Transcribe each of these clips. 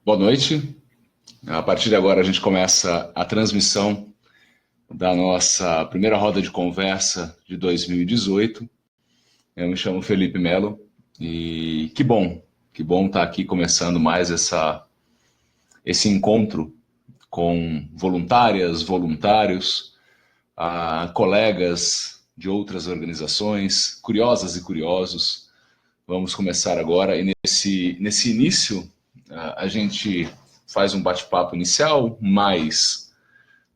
Boa noite. A partir de agora a gente começa a transmissão da nossa primeira roda de conversa de 2018. Eu me chamo Felipe Melo e que bom estar aqui começando mais esse encontro com voluntárias, voluntários, colegas de outras organizações, curiosas e curiosos. Vamos começar agora e nesse início a gente faz um bate-papo inicial mais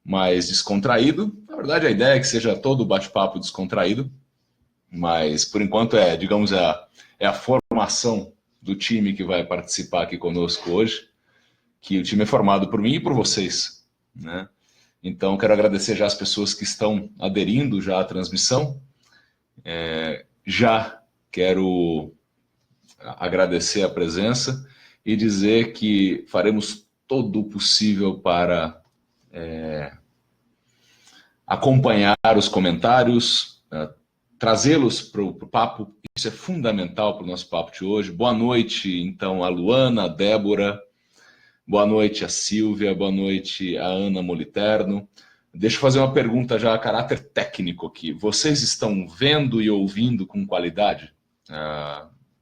descontraído. Na verdade, a ideia é que seja todo bate-papo descontraído, mas por enquanto digamos, a formação do time que vai participar aqui conosco hoje, que o time é formado por mim e por vocês, né? Então, quero agradecer já as pessoas que estão aderindo já à transmissão. Já quero agradecer a presença e dizer que faremos todo o possível para acompanhar os comentários, trazê-los para o papo. Isso é fundamental para o nosso papo de hoje. Boa noite, então, a Luana, a Débora. Boa noite, a Silvia. Boa noite, a Ana Moliterno. Deixa eu fazer uma pergunta já a caráter técnico aqui. Vocês estão vendo e ouvindo com qualidade?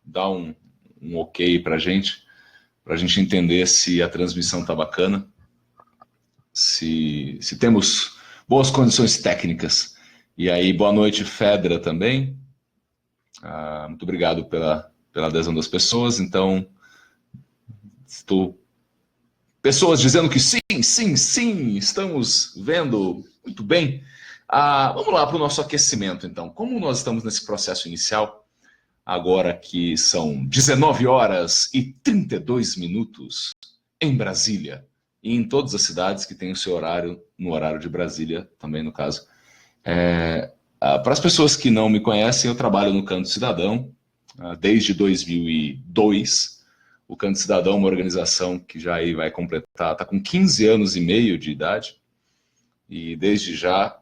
Dá um ok para a gente entender se a transmissão está bacana, se temos boas condições técnicas. E aí, boa noite, Fedra, também. Muito obrigado pela adesão das pessoas. Então, pessoas dizendo que sim, estamos vendo muito bem. Vamos lá para o nosso aquecimento, então. Como nós estamos nesse processo inicial, agora que são 19 horas e 32 minutos em Brasília, e em todas as cidades que têm o seu horário, no horário de Brasília também, no caso. Para as pessoas que não me conhecem, eu trabalho no Canto Cidadão desde 2002. O Canto Cidadão é uma organização que já aí vai completar, está com 15 anos e meio de idade, e desde já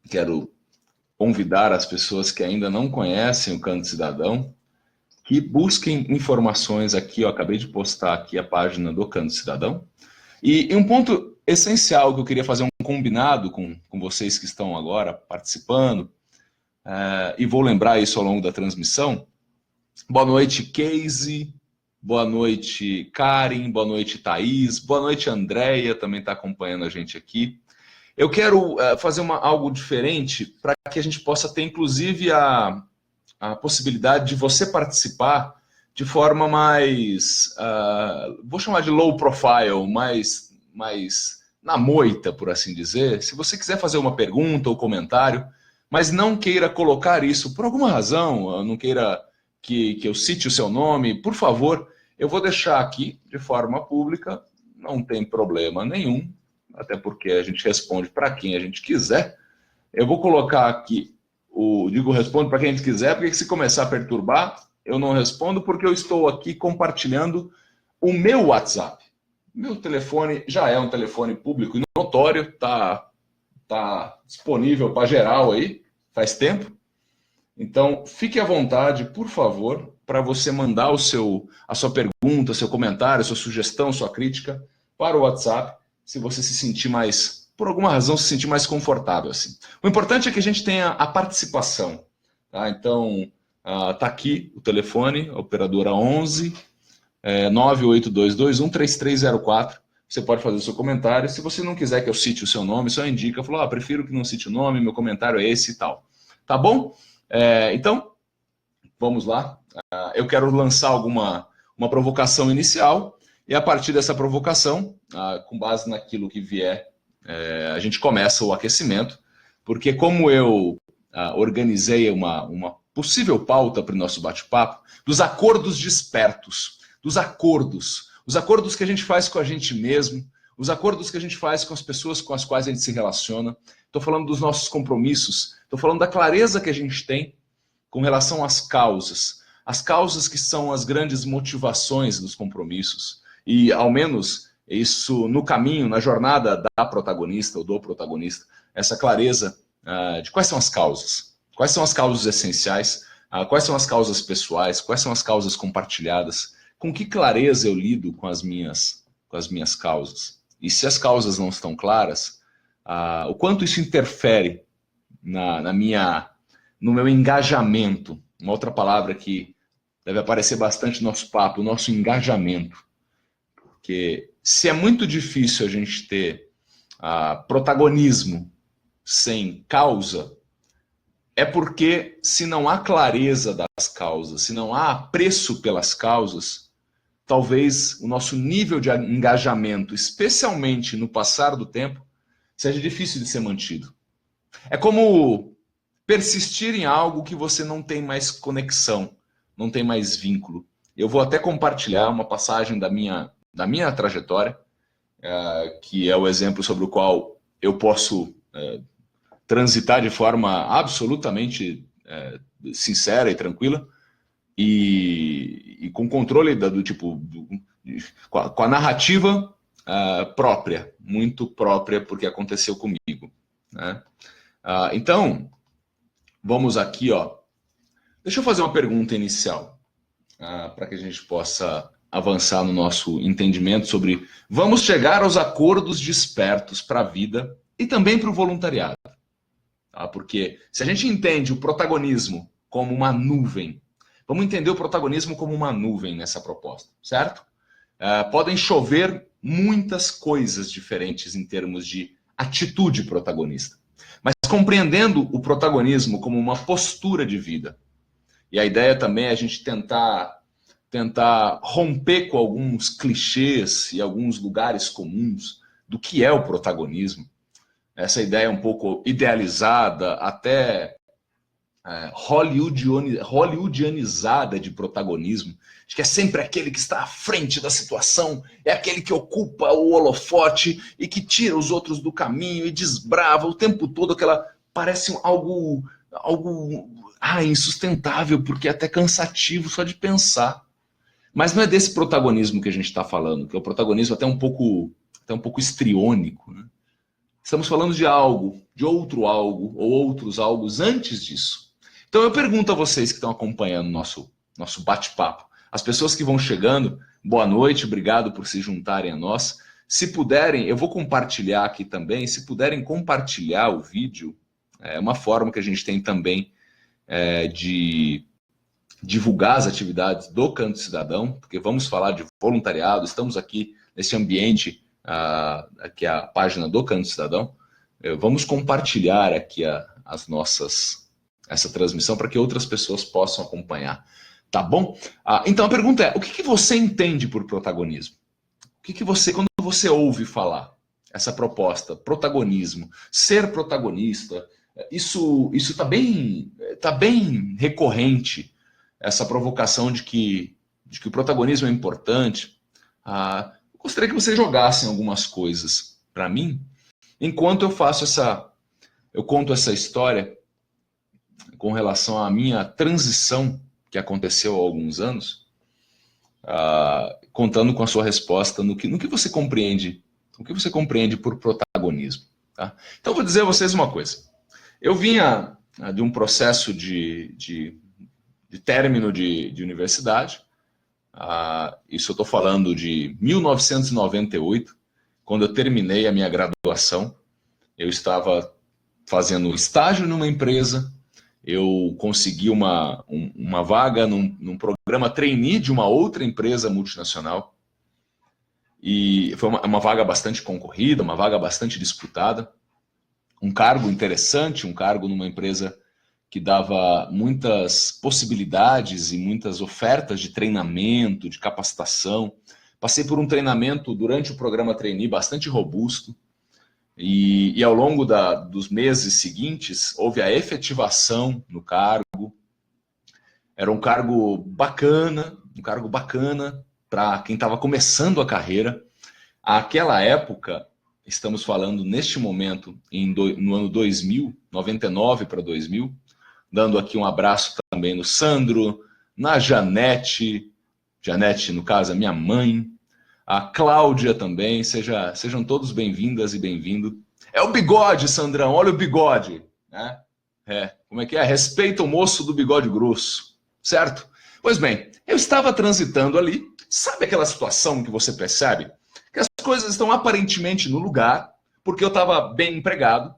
quero convidar as pessoas que ainda não conhecem o Canto Cidadão que busquem informações aqui. Eu acabei de postar aqui a página do Canto Cidadão. E um ponto essencial que eu queria fazer um combinado com vocês que estão agora participando, e vou lembrar isso ao longo da transmissão. Boa noite, Casey. Boa noite, Karen. Boa noite, Thaís. Boa noite, Andréia, também está acompanhando a gente aqui. Eu quero fazer algo diferente para que a gente possa ter, inclusive, a possibilidade de você participar de forma mais, vou chamar de low profile, mais na moita, por assim dizer. Se você quiser fazer uma pergunta ou comentário, mas não queira colocar isso por alguma razão, não queira que eu cite o seu nome, por favor, eu vou deixar aqui de forma pública, não tem problema nenhum, até porque a gente responde para quem a gente quiser. Eu vou colocar aqui, responde para quem a gente quiser, porque se começar a perturbar, eu não respondo, porque eu estou aqui compartilhando o meu WhatsApp. Meu telefone já é um telefone público e notório, está disponível para geral aí, faz tempo. Então, fique à vontade, por favor, para você mandar a sua pergunta, seu comentário, sua sugestão, sua crítica para o WhatsApp, se você se sentir mais, por alguma razão, se sentir mais confortável assim. O importante é que a gente tenha a participação, tá? Então, tá aqui o telefone, a operadora 11 982213304. Você pode fazer o seu comentário. Se você não quiser que eu cite o seu nome, só indica, falou, prefiro que não cite o nome, meu comentário é esse e tal. Tá bom? Então, vamos lá. Eu quero lançar uma provocação inicial, e a partir dessa provocação, com base naquilo que vier, a gente começa o aquecimento, porque como eu organizei uma possível pauta para o nosso bate-papo, dos acordos despertos, os acordos que a gente faz com a gente mesmo, os acordos que a gente faz com as pessoas com as quais a gente se relaciona. Estou falando dos nossos compromissos, estou falando da clareza que a gente tem com relação às causas que são as grandes motivações dos compromissos, e ao menos isso no caminho, na jornada da protagonista ou do protagonista, essa clareza de quais são as causas essenciais, quais são as causas pessoais, quais são as causas compartilhadas, com que clareza eu lido com as minhas com as minhas causas? E se as causas não estão claras, o quanto isso interfere no meu engajamento? Uma outra palavra que deve aparecer bastante no nosso papo, o nosso engajamento. Porque se é muito difícil a gente ter protagonismo sem causa, é porque se não há clareza das causas, se não há apreço pelas causas, talvez o nosso nível de engajamento, especialmente no passar do tempo, seja difícil de ser mantido. É como persistir em algo que você não tem mais conexão, não tem mais vínculo. Eu vou até compartilhar uma passagem da minha trajetória, que é o exemplo sobre o qual eu posso transitar de forma absolutamente sincera e tranquila, e com controle do tipo, com a narrativa própria, muito própria, porque aconteceu comigo, né? Então, vamos aqui, ó. Deixa eu fazer uma pergunta inicial, para que a gente possa avançar no nosso entendimento sobre vamos chegar aos acordos despertos para a vida e também para o voluntariado. Tá? Porque se a gente entende o protagonismo como uma nuvem, vamos entender o protagonismo como uma nuvem nessa proposta, certo? Podem chover muitas coisas diferentes em termos de atitude protagonista, mas compreendendo o protagonismo como uma postura de vida. E a ideia também é a gente tentar romper com alguns clichês e alguns lugares comuns do que é o protagonismo. Essa ideia é um pouco idealizada, até hollywoodianizada de protagonismo. Acho que é sempre aquele que está à frente da situação, é aquele que ocupa o holofote e que tira os outros do caminho e desbrava o tempo todo aquela... Parece algo insustentável, porque é até cansativo só de pensar. Mas não é desse protagonismo que a gente está falando, que é o protagonismo até um pouco histriônico, né? Estamos falando de algo, de outro algo, ou outros algos antes disso. Então eu pergunto a vocês que estão acompanhando nosso bate-papo, as pessoas que vão chegando, boa noite, obrigado por se juntarem a nós. Se puderem, eu vou compartilhar aqui também, se puderem compartilhar o vídeo, é uma forma que a gente tem também de divulgar as atividades do Canto Cidadão, porque vamos falar de voluntariado, estamos aqui nesse ambiente, aqui a página do Canto Cidadão, vamos compartilhar aqui essa transmissão para que outras pessoas possam acompanhar, tá bom? Então a pergunta é, o que você entende por protagonismo? O que você, quando você ouve falar essa proposta, protagonismo, ser protagonista, isso tá bem recorrente, essa provocação de que o protagonismo é importante. Eu gostaria que vocês jogassem algumas coisas para mim, enquanto eu conto essa história com relação à minha transição que aconteceu há alguns anos, contando com a sua resposta no que você compreende, o que você compreende por protagonismo. Tá? Então, vou dizer a vocês uma coisa. Eu vinha de um processo de término de universidade. Isso eu estou falando de 1998, quando eu terminei a minha graduação. Eu estava fazendo estágio numa empresa, eu consegui uma vaga num programa trainee de uma outra empresa multinacional. E foi uma vaga bastante concorrida, uma vaga bastante disputada. Um cargo interessante, um cargo numa empresa que dava muitas possibilidades e muitas ofertas de treinamento, de capacitação. Passei por um treinamento durante o programa trainee bastante robusto. E ao longo dos meses seguintes, houve a efetivação no cargo. Era um cargo bacana para quem estava começando a carreira. Àquela época, estamos falando neste momento, no ano 2000, 99 para 2000, dando aqui um abraço também no Sandro, na Janete, no caso, a minha mãe, a Cláudia também, sejam todos bem-vindas e bem-vindo. É o bigode, Sandrão, olha o bigode, né? Como é que é? Respeita o moço do bigode grosso, certo? Pois bem, eu estava transitando ali, sabe aquela situação que você percebe que as coisas estão aparentemente no lugar, porque eu estava bem empregado,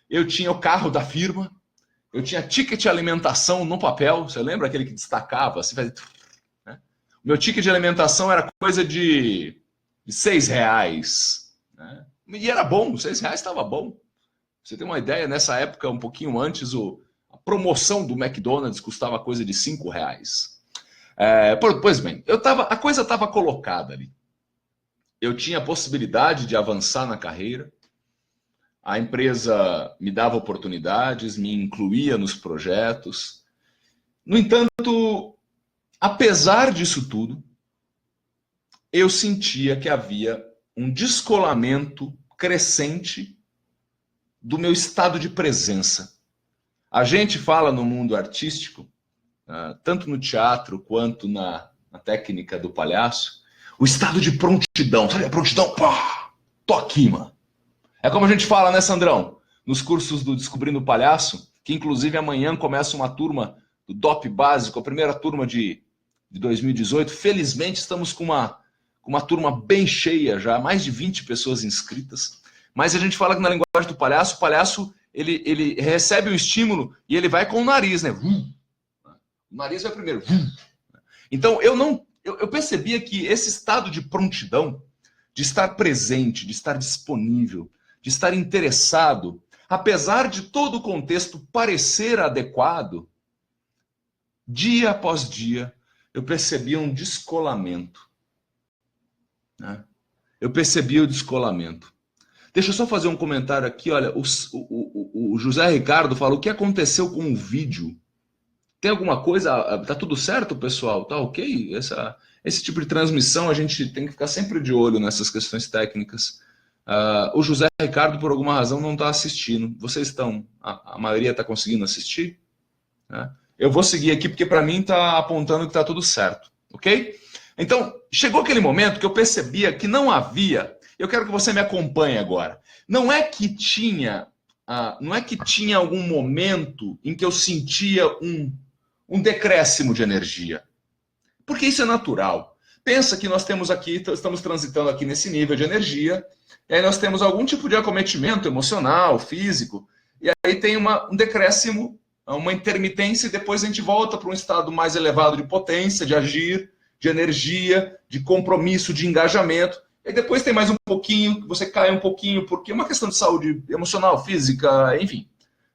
eu tinha o carro da firma, eu tinha ticket de alimentação no papel, você lembra aquele que destacava? Assim, fazia, né? Meu ticket de alimentação era coisa de R$ 6, né? E era bom, R$ 6 estava bom. Pra você tem uma ideia, nessa época, um pouquinho antes, a promoção do McDonald's custava coisa de R$ 5. Pois bem, a coisa estava colocada ali. Eu tinha a possibilidade de avançar na carreira, a empresa me dava oportunidades, me incluía nos projetos. No entanto, apesar disso tudo, eu sentia que havia um descolamento crescente do meu estado de presença. A gente fala no mundo artístico, tanto no teatro quanto na técnica do palhaço, o estado de prontidão. Sabe a prontidão? Pá, tô aqui, mano. É como a gente fala, né, Sandrão? Nos cursos do Descobrindo o Palhaço, que inclusive amanhã começa uma turma do DOP Básico, a primeira turma de 2018. Felizmente estamos com uma turma bem cheia já, mais de 20 pessoas inscritas. Mas a gente fala que na linguagem do palhaço, o palhaço ele recebe o estímulo e ele vai com o nariz, né? O nariz vai primeiro. Então eu percebia que esse estado de prontidão, de estar presente, de estar disponível, de estar interessado, apesar de todo o contexto parecer adequado, dia após dia eu percebia um descolamento. Né? Eu percebia o descolamento. Deixa eu só fazer um comentário aqui. Olha, o José Ricardo falou o que aconteceu com o vídeo. Tem alguma coisa? Tá tudo certo, pessoal? Tá ok? Esse tipo de transmissão a gente tem que ficar sempre de olho nessas questões técnicas. O José Ricardo, por alguma razão, não está assistindo. Vocês estão? A maioria está conseguindo assistir? Né? Eu vou seguir aqui porque para mim está apontando que está tudo certo. Ok? Então, chegou aquele momento que eu percebia que não havia. Eu quero que você me acompanhe agora. Não é que tinha algum momento em que eu sentia um decréscimo de energia. Porque isso é natural. Pensa que nós temos aqui, estamos transitando aqui nesse nível de energia, e aí nós temos algum tipo de acometimento emocional, físico, e aí tem um decréscimo, uma intermitência, e depois a gente volta para um estado mais elevado de potência, de agir, de energia, de compromisso, de engajamento. E depois tem mais um pouquinho, você cai um pouquinho, porque é uma questão de saúde emocional, física, enfim,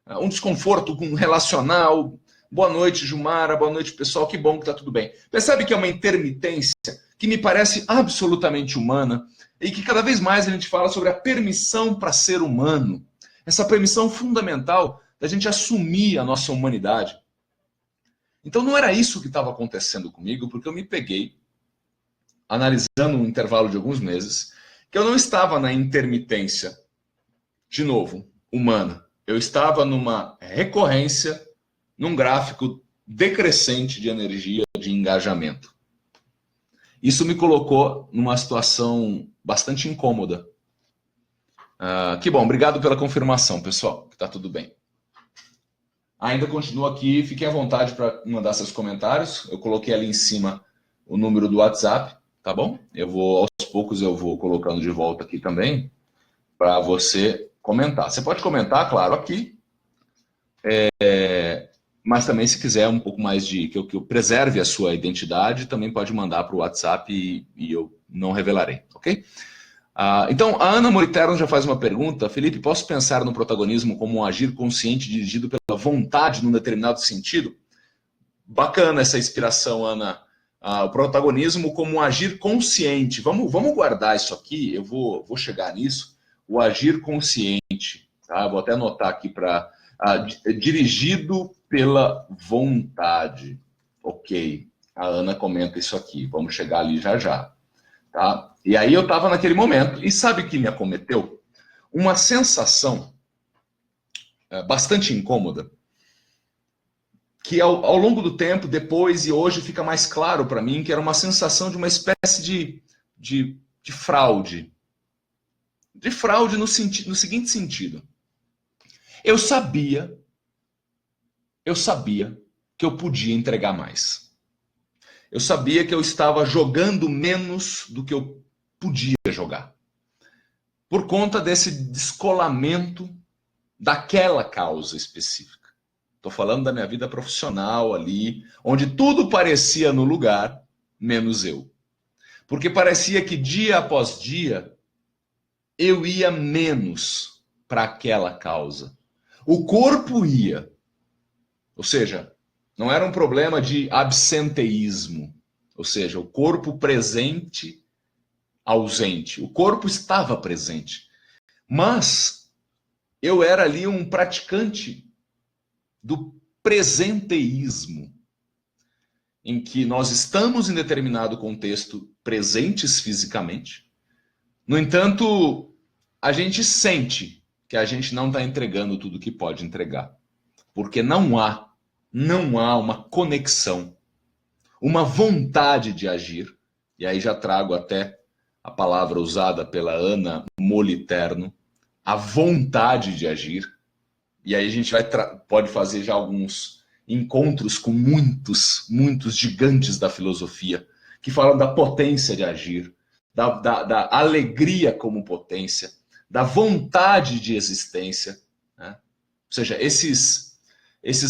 um desconforto relacional. Boa noite, Jumara. Boa noite, pessoal. Que bom que está tudo bem. Percebe que é uma intermitência que me parece absolutamente humana e que cada vez mais a gente fala sobre a permissão para ser humano. Essa permissão fundamental da gente assumir a nossa humanidade. Então não era isso que estava acontecendo comigo, porque eu me peguei analisando um intervalo de alguns meses que eu não estava na intermitência, de novo, humana. Eu estava numa recorrência, num gráfico decrescente de energia, de engajamento. Isso me colocou numa situação bastante incômoda. Que bom, obrigado pela confirmação, pessoal, que está tudo bem. Ainda continuo aqui, fiquem à vontade para mandar seus comentários. Eu coloquei ali em cima o número do WhatsApp, tá bom? Aos poucos eu vou colocando de volta aqui também, para você comentar. Você pode comentar, claro, aqui. Mas também, se quiser um pouco mais que eu preserve a sua identidade, também pode mandar para o WhatsApp e eu não revelarei, ok? Então, a Ana Moriterno já faz uma pergunta. Felipe, posso pensar no protagonismo como um agir consciente dirigido pela vontade num determinado sentido? Bacana essa inspiração, Ana. O protagonismo como um agir consciente. Vamos guardar isso aqui, eu vou chegar nisso. O agir consciente. Tá? Vou até anotar aqui para... dirigido pela vontade. Ok, a Ana comenta isso aqui, vamos chegar ali já já. Tá? E aí eu estava naquele momento, e sabe o que me acometeu? Uma sensação bastante incômoda, que ao longo do tempo, depois e hoje, fica mais claro para mim, que era uma sensação de uma espécie de fraude. De fraude no seguinte sentido. Eu sabia que eu podia entregar mais. Eu sabia que eu estava jogando menos do que eu podia jogar. por conta desse descolamento daquela causa específica. Estou falando da minha vida profissional ali, onde tudo parecia no lugar, menos eu. Porque parecia que dia após dia eu ia menos para aquela causa. O corpo ia. Ou seja, não era um problema de absenteísmo. Ou seja, o corpo presente, ausente. O corpo estava presente. Mas eu era ali um praticante do presenteísmo, em que nós estamos em determinado contexto presentes fisicamente. No entanto, a gente sente que a gente não está entregando tudo que pode entregar. Porque não há uma conexão, uma vontade de agir. E aí já trago até a palavra usada pela Ana Moliterno, a vontade de agir. E aí a gente pode fazer já alguns encontros com muitos gigantes da filosofia, que falam da potência de agir, da alegria como potência, da vontade de existência, né? Ou seja, esses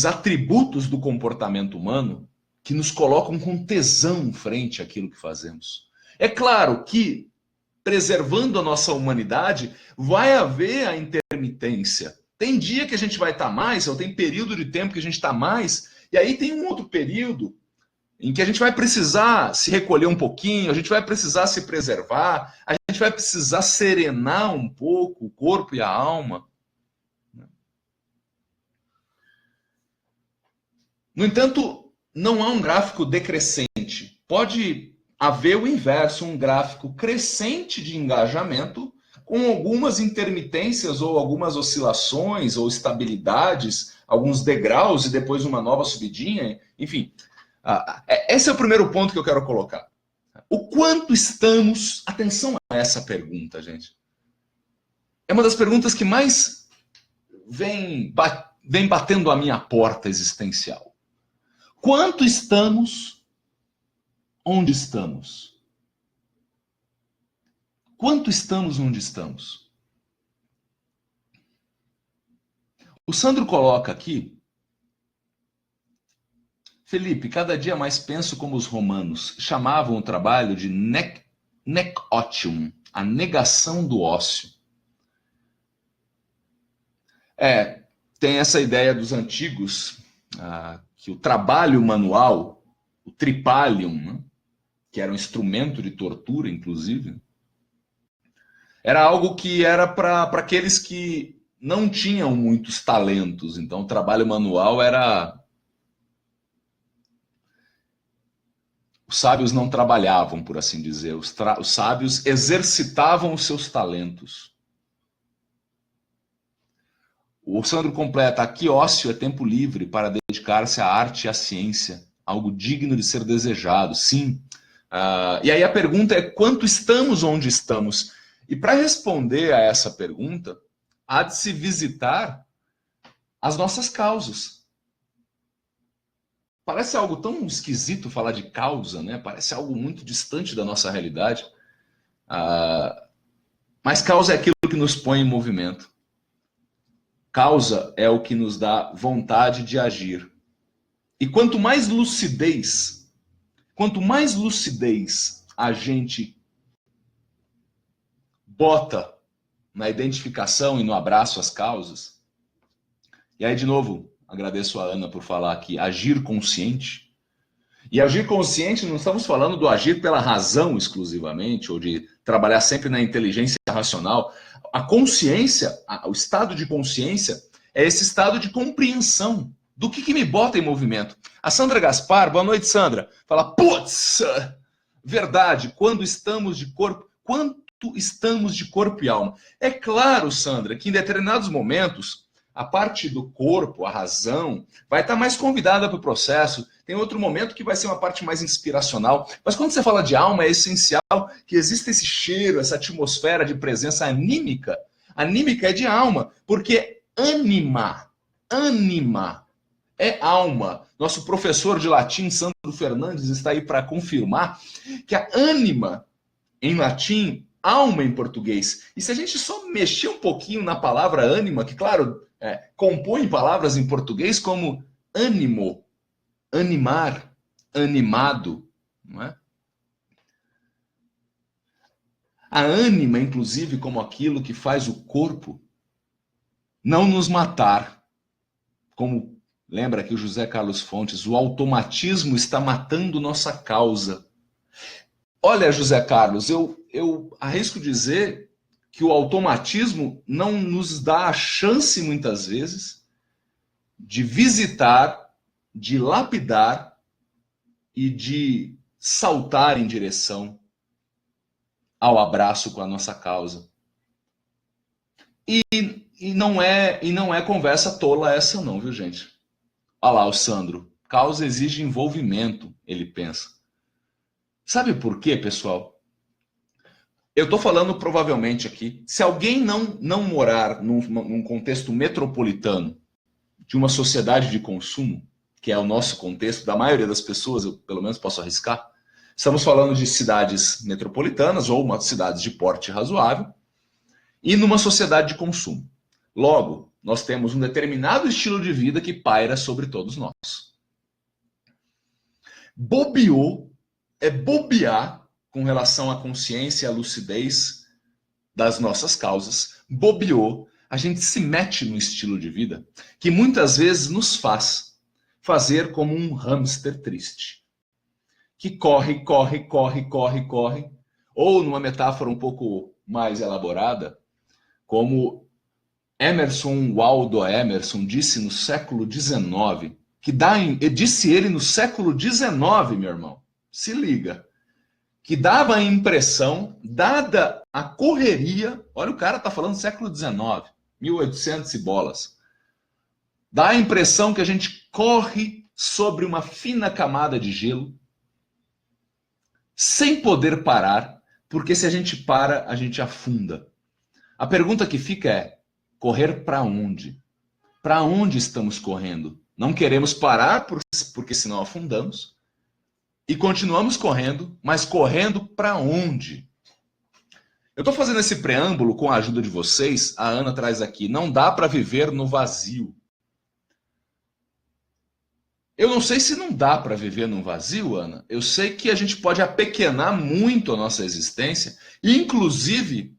atributos do comportamento humano que nos colocam com tesão frente àquilo que fazemos. É claro que, preservando a nossa humanidade, vai haver a intermitência. Tem dia que a gente vai estar mais, ou tem período de tempo que a gente está mais, e aí tem um outro período em que a gente vai precisar se recolher um pouquinho, a gente vai precisar se preservar, a gente vai precisar serenar um pouco o corpo e a alma. No entanto, não há um gráfico decrescente. Pode haver o inverso, um gráfico crescente de engajamento, com algumas intermitências ou algumas oscilações ou estabilidades, alguns degraus e depois uma nova subidinha, enfim. Esse é o primeiro ponto que eu quero colocar. O quanto estamos... Atenção a essa pergunta, gente. É uma das perguntas que mais vem batendo a minha porta existencial. Quanto estamos onde estamos? Quanto estamos onde estamos? O Sandro coloca aqui: Felipe, cada dia mais penso como os romanos chamavam o trabalho de nec-otium, a negação do ócio. Tem essa ideia dos antigos, que o trabalho manual, o tripalium, né, que era um instrumento de tortura, inclusive, era algo que era para aqueles que não tinham muitos talentos. Então, o trabalho manual era... Os sábios não trabalhavam, por assim dizer. Os sábios exercitavam os seus talentos. O Sandro completa: aqui ócio é tempo livre para dedicar-se à arte e à ciência, algo digno de ser desejado. Sim. E aí a pergunta é: quanto estamos onde estamos? E para responder a essa pergunta, há de se visitar as nossas causas. Parece algo tão esquisito falar de causa, né? Parece algo muito distante da nossa realidade. Mas causa é aquilo que nos põe em movimento. Causa é o que nos dá vontade de agir. E quanto mais lucidez a gente bota na identificação e no abraço às causas, e aí, de novo, agradeço a Ana por falar aqui, agir consciente. E agir consciente, não estamos falando do agir pela razão exclusivamente, ou de trabalhar sempre na inteligência racional. A consciência, o estado de consciência, é esse estado de compreensão do que me bota em movimento. A Sandra Gaspar, boa noite, Sandra, fala: putz, verdade, quanto estamos de corpo e alma. É claro, Sandra, que em determinados momentos a parte do corpo, a razão, vai estar mais convidada para o processo. Tem outro momento que vai ser uma parte mais inspiracional. Mas quando você fala de alma, é essencial que exista esse cheiro, essa atmosfera de presença anímica. Anímica é de alma, porque ânima é alma. Nosso professor de latim, Sandro Fernandes, está aí para confirmar que a ânima, em latim, alma em português. E se a gente só mexer um pouquinho na palavra ânima, que claro, compõe palavras em português como ânimo, animar, animado, não é? A ânima, inclusive, como aquilo que faz o corpo não nos matar. Como lembra aqui o José Carlos Fontes, o automatismo está matando nossa causa. Olha, José Carlos, eu arrisco dizer que o automatismo não nos dá a chance, muitas vezes, de visitar, de lapidar e de saltar em direção ao abraço com a nossa causa. E não é conversa tola essa não, viu, gente? Olha lá o Sandro. Causa exige envolvimento, ele pensa. Sabe por quê, pessoal? Eu estou falando provavelmente aqui, se alguém não morar num contexto metropolitano de uma sociedade de consumo, que é o nosso contexto, da maioria das pessoas, eu pelo menos posso arriscar, estamos falando de cidades metropolitanas ou uma cidade de porte razoável e numa sociedade de consumo. Logo, nós temos um determinado estilo de vida que paira sobre todos nós. Bobeou é bobear com relação à consciência e à lucidez das nossas causas. Bobeou, a gente se mete no estilo de vida que muitas vezes nos faz fazer como um hamster triste. Que corre, corre, corre, corre, corre. Ou, numa metáfora um pouco mais elaborada, como Waldo Emerson disse no século XIX, disse ele no século XIX, meu irmão, se liga, que dava a impressão, dada a correria, olha, o cara está falando do século XIX, 1800 e bolas, dá a impressão que a gente corre sobre uma fina camada de gelo, sem poder parar, porque se a gente para, a gente afunda. A pergunta que fica é, correr para onde? Para onde estamos correndo? Não queremos parar porque senão afundamos. E continuamos correndo, mas correndo para onde? Eu estou fazendo esse preâmbulo com a ajuda de vocês. A Ana traz aqui, não dá para viver no vazio. Eu não sei se não dá para viver no vazio, Ana. Eu sei que a gente pode apequenar muito a nossa existência, inclusive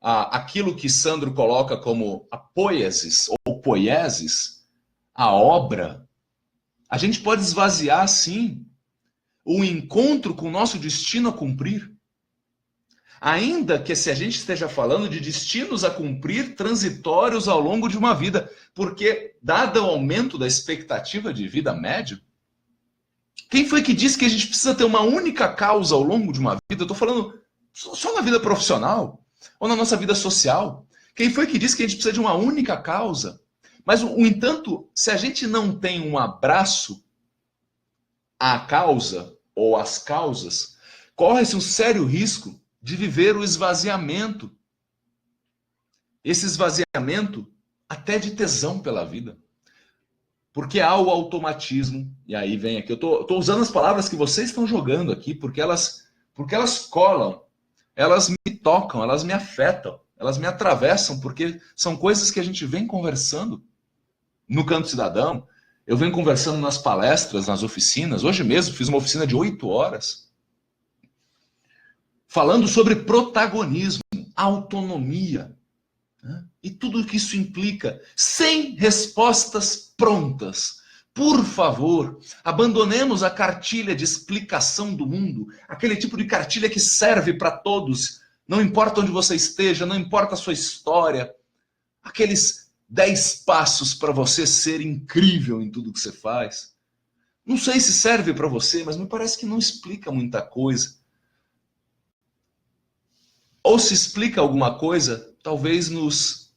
aquilo que Sandro coloca como a poiesis ou poiesis, a obra, a gente pode esvaziar, sim, o encontro com o nosso destino a cumprir. Ainda que se a gente esteja falando de destinos a cumprir transitórios ao longo de uma vida, porque, dado o aumento da expectativa de vida média, quem foi que disse que a gente precisa ter uma única causa ao longo de uma vida? Eu estou falando só na vida profissional ou na nossa vida social. Quem foi que disse que a gente precisa de uma única causa? Mas, no entanto, se a gente não tem um abraço à causa ou às causas, corre-se um sério risco de viver o esvaziamento. Esse esvaziamento até de tesão pela vida. Porque há o automatismo, e aí vem aqui, eu estou usando as palavras que vocês estão jogando aqui, porque elas colam, elas me tocam, elas me afetam, elas me atravessam, porque são coisas que a gente vem conversando no Canto Cidadão, eu venho conversando nas palestras, nas oficinas, hoje mesmo fiz uma oficina de 8 horas, falando sobre protagonismo, autonomia, né? E tudo o que isso implica, sem respostas prontas. Por favor, abandonemos a cartilha de explicação do mundo, aquele tipo de cartilha que serve para todos, não importa onde você esteja, não importa a sua história, aqueles 10 passos para você ser incrível em tudo que você faz. Não sei se serve para você, mas me parece que não explica muita coisa. Ou se explica alguma coisa, talvez nos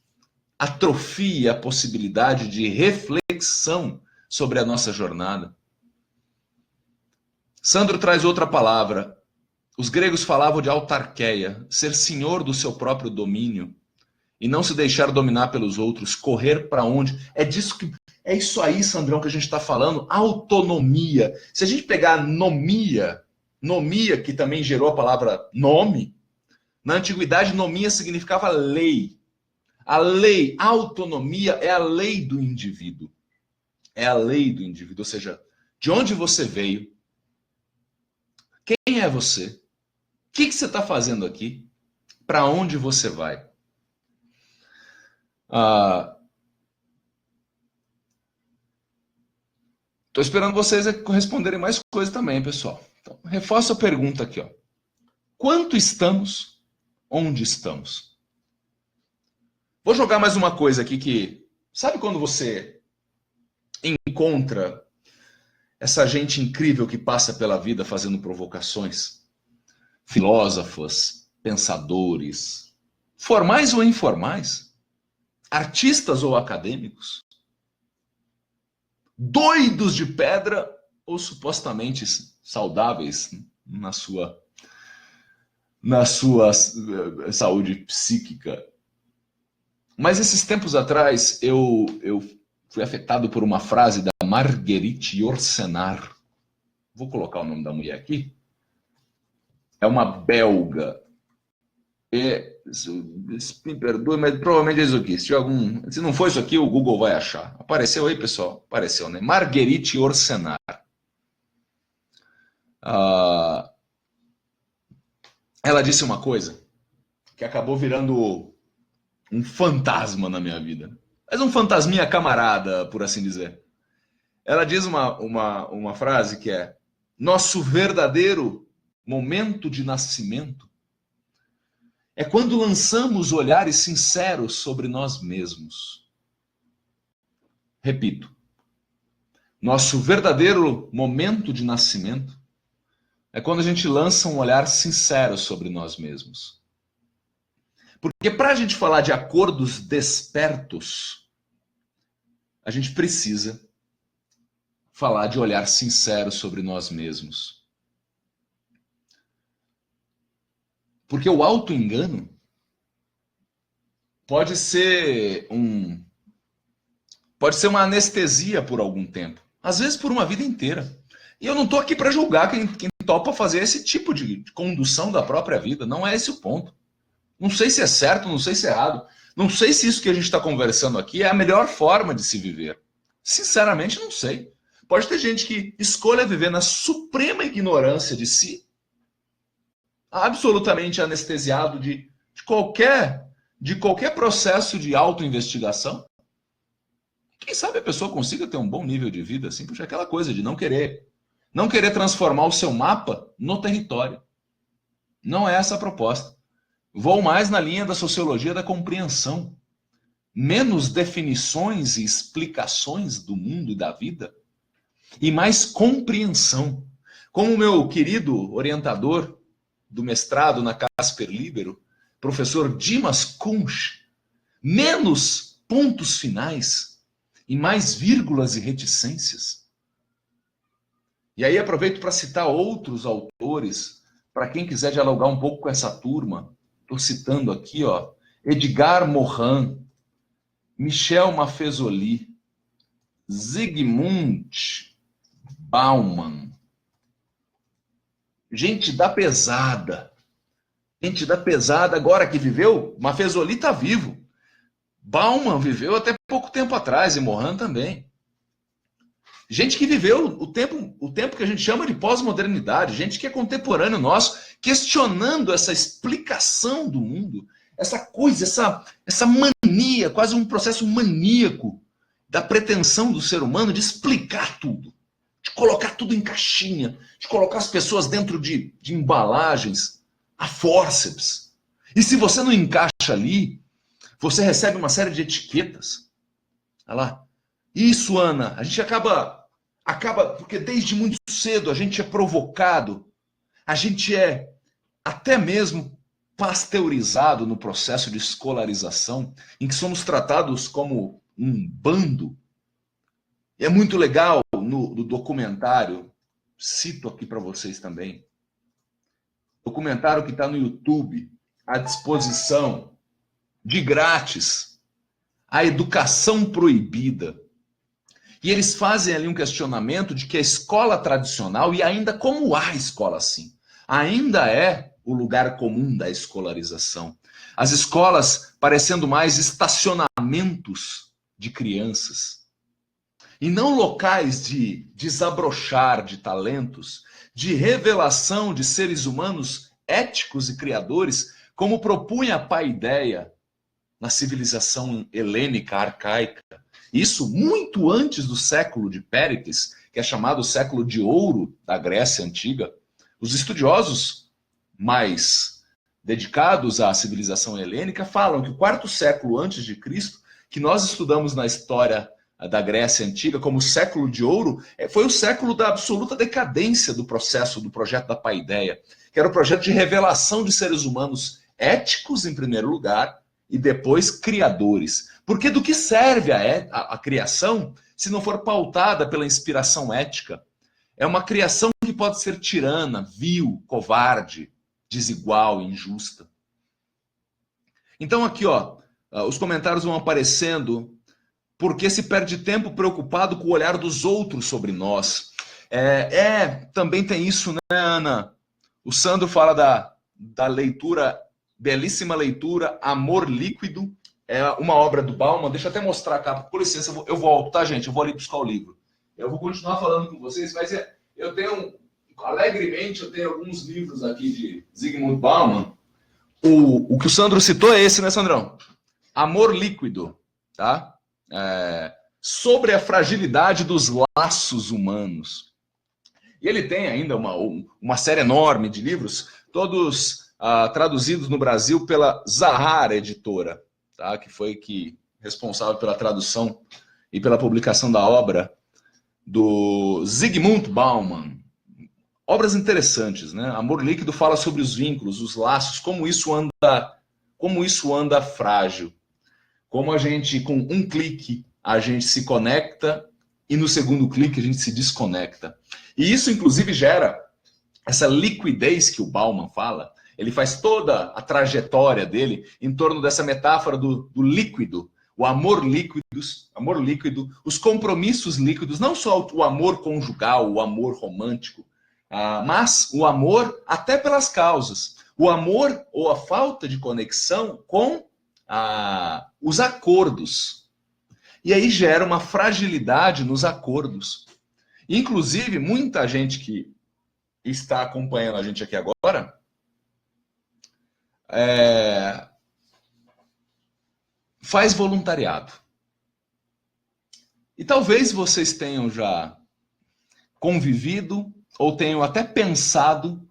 atrofie a possibilidade de reflexão sobre a nossa jornada. Sandro traz outra palavra. Os gregos falavam de autarqueia, ser senhor do seu próprio domínio e não se deixar dominar pelos outros, correr para onde. É isso aí, Sandrão, que a gente está falando, autonomia. Se a gente pegar nomia, que também gerou a palavra nome, Na antiguidade, nomia significava lei. A lei, a autonomia é a lei do indivíduo. É a lei do indivíduo, ou seja, de onde você veio, quem é você, o que você está fazendo aqui, para onde você vai. Estou esperando vocês responderem mais coisas também, pessoal. Então, reforço a pergunta aqui. Ó. Quanto estamos? Onde estamos? Vou jogar mais uma coisa aqui que... Sabe quando você encontra essa gente incrível que passa pela vida fazendo provocações? Filósofos, pensadores, formais ou informais, artistas ou acadêmicos, doidos de pedra ou supostamente saudáveis na sua saúde psíquica. Mas esses tempos atrás eu fui afetado por uma frase da Marguerite Yourcenar. Vou colocar o nome da mulher aqui. É uma belga. Me perdoe, mas provavelmente é isso aqui. Se não for isso aqui, o Google vai achar. Apareceu aí, pessoal? Apareceu, né? Marguerite Yourcenar. Ela disse uma coisa que acabou virando um fantasma na minha vida. Mas um fantasminha camarada, por assim dizer. Ela diz uma frase que é: nosso verdadeiro momento de nascimento é quando lançamos olhares sinceros sobre nós mesmos. Repito. Nosso verdadeiro momento de nascimento é quando a gente lança um olhar sincero sobre nós mesmos. Porque para a gente falar de acordos despertos, a gente precisa falar de olhar sincero sobre nós mesmos. Porque o auto-engano pode ser uma anestesia por algum tempo. Às vezes por uma vida inteira. E eu não estou aqui para julgar quem topa fazer esse tipo de condução da própria vida. Não é esse o ponto. Não sei se é certo, não sei se é errado. Não sei se isso que a gente está conversando aqui é a melhor forma de se viver. Sinceramente, não sei. Pode ter gente que escolha viver na suprema ignorância de si, absolutamente anestesiado de qualquer processo de autoinvestigação. Quem sabe a pessoa consiga ter um bom nível de vida, assim, porque é aquela coisa de não querer transformar o seu mapa no território. Não é essa a proposta. Vou mais na linha da sociologia da compreensão. Menos definições e explicações do mundo e da vida e mais compreensão. Como o meu querido orientador do mestrado na Casper Libero, professor Dimas Kunsch, menos pontos finais e mais vírgulas e reticências. E aí aproveito para citar outros autores, para quem quiser dialogar um pouco com essa turma. Estou citando aqui, ó, Edgar Morin, Michel Maffezoli, Zygmunt Bauman. Gente da pesada. Gente da pesada agora que viveu. Maffezoli está vivo. Bauman viveu até pouco tempo atrás e Morin também. Gente que viveu o tempo que a gente chama de pós-modernidade. Gente que é contemporâneo nosso, questionando essa explicação do mundo. Essa coisa, essa mania, quase um processo maníaco da pretensão do ser humano de explicar tudo, de colocar tudo em caixinha, de colocar as pessoas dentro de embalagens a fórceps. E se você não encaixa ali, você recebe uma série de etiquetas. Olha lá. Isso, Ana, a gente acaba, porque desde muito cedo a gente é provocado, a gente é até mesmo pasteurizado no processo de escolarização, em que somos tratados como um bando. E é muito legal no documentário, cito aqui para vocês também, documentário que está no YouTube, à disposição, de grátis, A Educação Proibida. E eles fazem ali um questionamento de que a escola tradicional, e ainda como há escola assim, ainda é o lugar comum da escolarização. As escolas parecendo mais estacionamentos de crianças, e não locais de desabrochar de talentos, de revelação de seres humanos éticos e criadores, como propunha a paideia na civilização helênica arcaica. Isso muito antes do século de Péricles, que é chamado o século de ouro da Grécia Antiga. Os estudiosos mais dedicados à civilização helênica falam que o quarto século antes de Cristo, que nós estudamos na história da Grécia Antiga como século de ouro, foi o século da absoluta decadência do processo, do projeto da paideia, que era o projeto de revelação de seres humanos éticos, em primeiro lugar, e depois criadores. Porque do que serve a criação se não for pautada pela inspiração ética? É uma criação que pode ser tirana, vil, covarde, desigual, injusta. Então aqui, ó, os comentários vão aparecendo porque se perde tempo preocupado com o olhar dos outros sobre nós. Também tem isso, né, Ana? O Sandro fala da leitura, belíssima leitura, Amor Líquido, é uma obra do Bauman. Deixa eu até mostrar a capa. Com licença, eu volto, tá, gente? Eu vou ali buscar o livro. Eu vou continuar falando com vocês, mas eu tenho, alegremente, eu tenho alguns livros aqui de Zygmunt Bauman. O que o Sandro citou é esse, né, Sandrão? Amor Líquido, tá? Sobre a fragilidade dos laços humanos. E ele tem ainda uma série enorme de livros, todos traduzidos no Brasil pela Zahar Editora, tá? Que foi responsável pela tradução e pela publicação da obra do Zygmunt Bauman. Obras interessantes, né? Amor Líquido fala sobre os vínculos, os laços, como isso anda frágil. Como a gente, com um clique, a gente se conecta e no segundo clique a gente se desconecta. E isso, inclusive, gera essa liquidez que o Bauman fala. Ele faz toda a trajetória dele em torno dessa metáfora do líquido, o amor líquido, os compromissos líquidos, não só o amor conjugal, o amor romântico, mas o amor até pelas causas. O amor ou a falta de conexão com os acordos. E aí gera uma fragilidade nos acordos. Inclusive, muita gente que está acompanhando a gente aqui agora faz voluntariado. E talvez vocês tenham já convivido ou tenham até pensado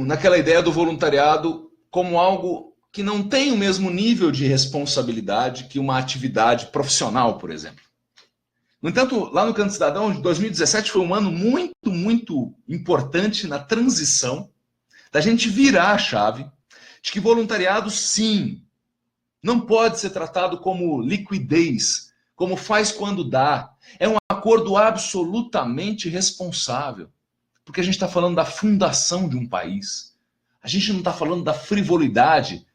naquela ideia do voluntariado como algo que não tem o mesmo nível de responsabilidade que uma atividade profissional, por exemplo. No entanto, lá no Canto Cidadão, 2017 foi um ano muito, muito importante na transição da gente virar a chave de que voluntariado, sim, não pode ser tratado como liquidez, como faz quando dá. É um acordo absolutamente responsável, porque a gente está falando da fundação de um país. A gente não está falando da frivolidade,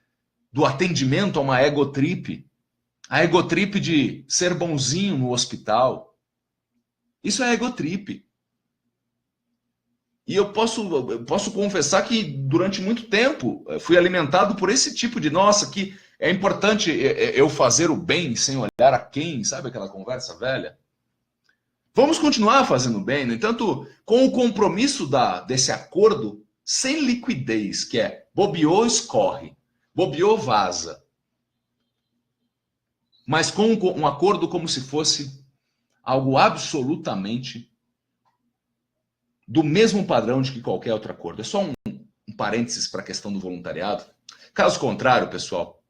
do atendimento a uma egotrip. A egotrip de ser bonzinho no hospital. Isso é egotrip. E eu posso confessar que durante muito tempo fui alimentado por esse tipo de, nossa, que é importante eu fazer o bem sem olhar a quem, sabe aquela conversa velha? Vamos continuar fazendo bem, no entanto, com o compromisso desse acordo sem liquidez, que é bobeou, escorre, bobeou, vaza. Mas com um acordo como se fosse algo absolutamente do mesmo padrão de que qualquer outro acordo. É só um parênteses para a questão do voluntariado. Caso contrário, pessoal,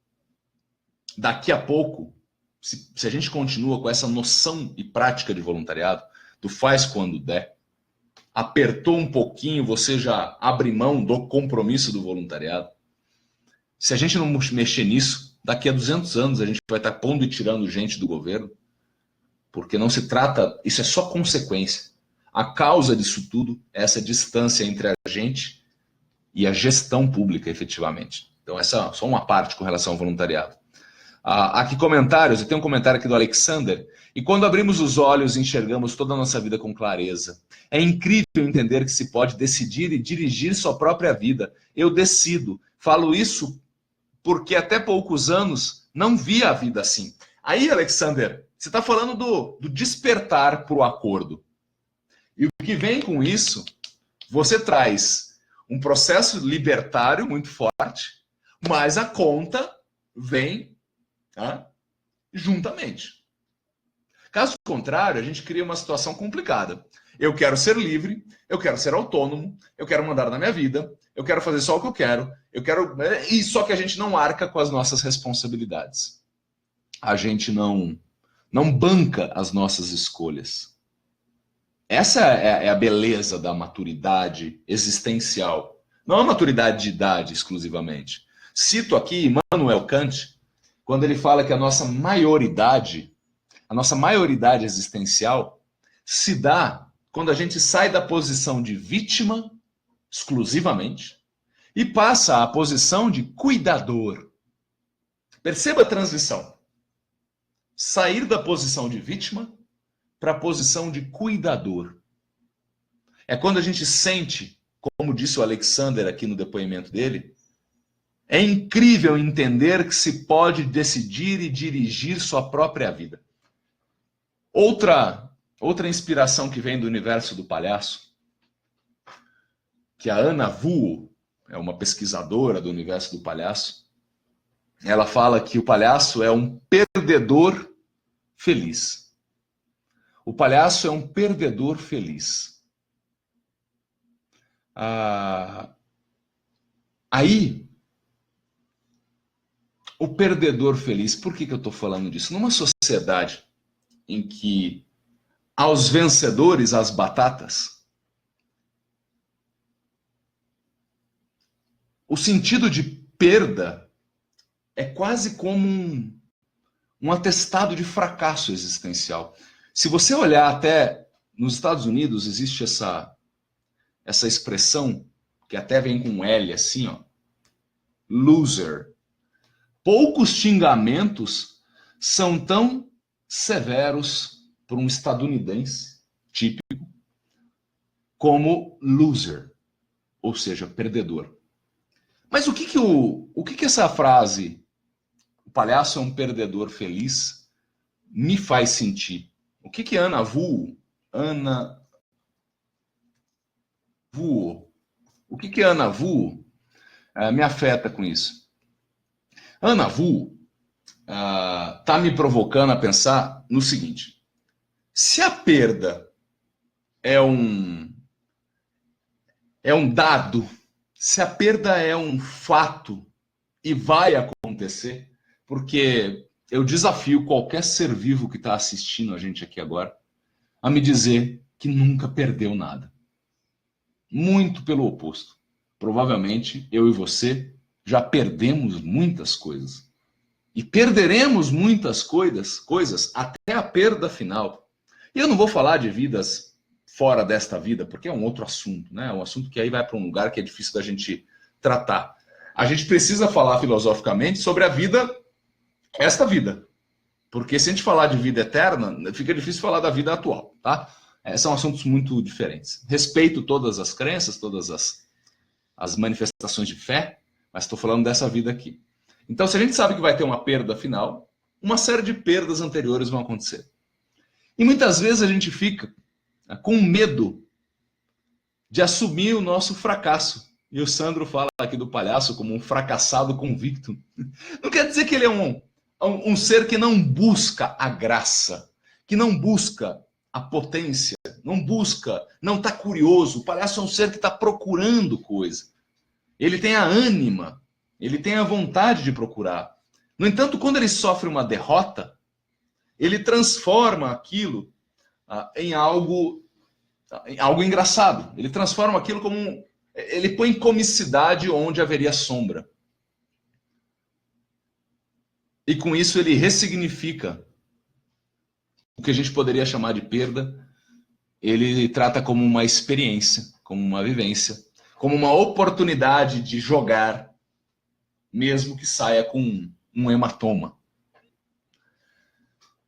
daqui a pouco, se a gente continua com essa noção e prática de voluntariado, do faz quando der, apertou um pouquinho, você já abre mão do compromisso do voluntariado. Se a gente não mexer nisso, daqui a 200 anos a gente vai estar pondo e tirando gente do governo, porque não se trata, isso é só consequência. A causa disso tudo é essa distância entre a gente e a gestão pública, efetivamente. Então, essa é só uma parte com relação ao voluntariado. Aqui comentários, eu tenho um comentário aqui do Alexander. E quando abrimos os olhos, enxergamos toda a nossa vida com clareza. É incrível entender que se pode decidir e dirigir sua própria vida. Eu decido. Falo isso porque até poucos anos não via a vida assim. Aí, Alexander, você está falando do despertar para o acordo. E o que vem com isso, você traz um processo libertário muito forte, mas a conta vem, tá, juntamente. Caso contrário, a gente cria uma situação complicada. Eu quero ser livre, eu quero ser autônomo, eu quero mandar na minha vida, eu quero fazer só o que eu quero, e só que a gente não arca com as nossas responsabilidades. A gente não banca as nossas escolhas. Essa é a beleza da maturidade existencial. Não a maturidade de idade exclusivamente. Cito aqui Immanuel Kant, quando ele fala que a nossa maioridade existencial se dá quando a gente sai da posição de vítima exclusivamente e passa à posição de cuidador. Perceba a transição. Sair da posição de vítima para a posição de cuidador. É quando a gente sente, como disse o Alexander aqui no depoimento dele, é incrível entender que se pode decidir e dirigir sua própria vida. Outra inspiração que vem do universo do palhaço, que a Ana Vu, é uma pesquisadora do universo do palhaço, ela fala que o palhaço é um perdedor feliz. O palhaço é um perdedor feliz. Aí, o perdedor feliz, por que eu estou falando disso? Numa sociedade em que aos vencedores as batatas, o sentido de perda é quase como um atestado de fracasso existencial. Se você olhar até nos Estados Unidos, existe essa expressão, que até vem com um L assim, ó, loser. Poucos xingamentos são tão severos para um estadunidense típico como loser, ou seja, perdedor. Mas o que essa frase, o palhaço é um perdedor feliz, me faz sentir? O que Ana Vu, o que Ana Vu me afeta com isso? Ana Vu está me provocando a pensar no seguinte: se a perda é um dado, se a perda é um fato e vai acontecer, porque eu desafio qualquer ser vivo que está assistindo a gente aqui agora a me dizer que nunca perdeu nada. Muito pelo oposto. Provavelmente eu e você já perdemos muitas coisas. E perderemos muitas coisas até a perda final. E eu não vou falar de vidas fora desta vida, porque é um outro assunto, né? É um assunto que aí vai para um lugar que é difícil da gente tratar. A gente precisa falar filosoficamente sobre a vida, esta vida. Porque se a gente falar de vida eterna, fica difícil falar da vida atual, tá? São assuntos muito diferentes. Respeito todas as crenças, todas as manifestações de fé, mas estou falando dessa vida aqui. Então, se a gente sabe que vai ter uma perda final, uma série de perdas anteriores vão acontecer. E muitas vezes a gente fica com medo de assumir o nosso fracasso. E o Sandro fala aqui do palhaço como um fracassado convicto. Não quer dizer que ele é um ser que não busca a graça, que não busca a potência, não está curioso. O palhaço é um ser que está procurando coisa. Ele tem a ânima, ele tem a vontade de procurar. No entanto, quando ele sofre uma derrota, ele transforma aquilo em algo engraçado. Ele transforma aquilo como ele põe comicidade onde haveria sombra. E com isso ele ressignifica o que a gente poderia chamar de perda. Ele trata como uma experiência, como uma vivência, como uma oportunidade de jogar, mesmo que saia com um hematoma.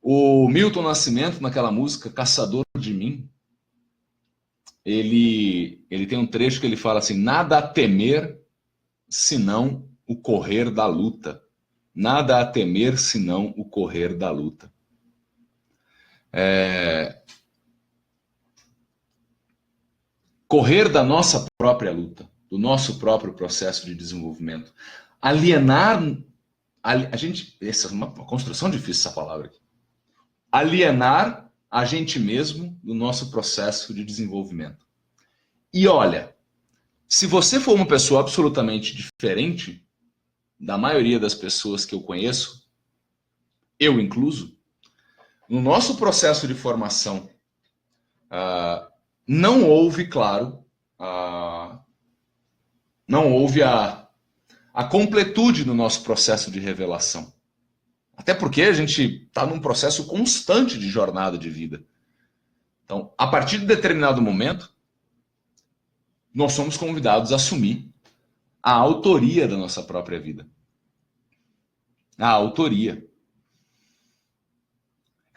O Milton Nascimento, naquela música Caçador de Mim, ele tem um trecho que ele fala assim: nada a temer senão o correr da luta. Nada a temer senão o correr da luta. Correr da nossa própria luta, do nosso próprio processo de desenvolvimento. Alienar, a gente, essa é uma construção difícil essa palavra aqui. Alienar a gente mesmo do nosso processo de desenvolvimento. E olha, se você for uma pessoa absolutamente diferente da maioria das pessoas que eu conheço, eu incluso, no nosso processo de formação, não houve, claro, não houve a completude no nosso processo de revelação. Até porque a gente está num processo constante de jornada de vida. Então, a partir de determinado momento, nós somos convidados a assumir a autoria da nossa própria vida. A autoria.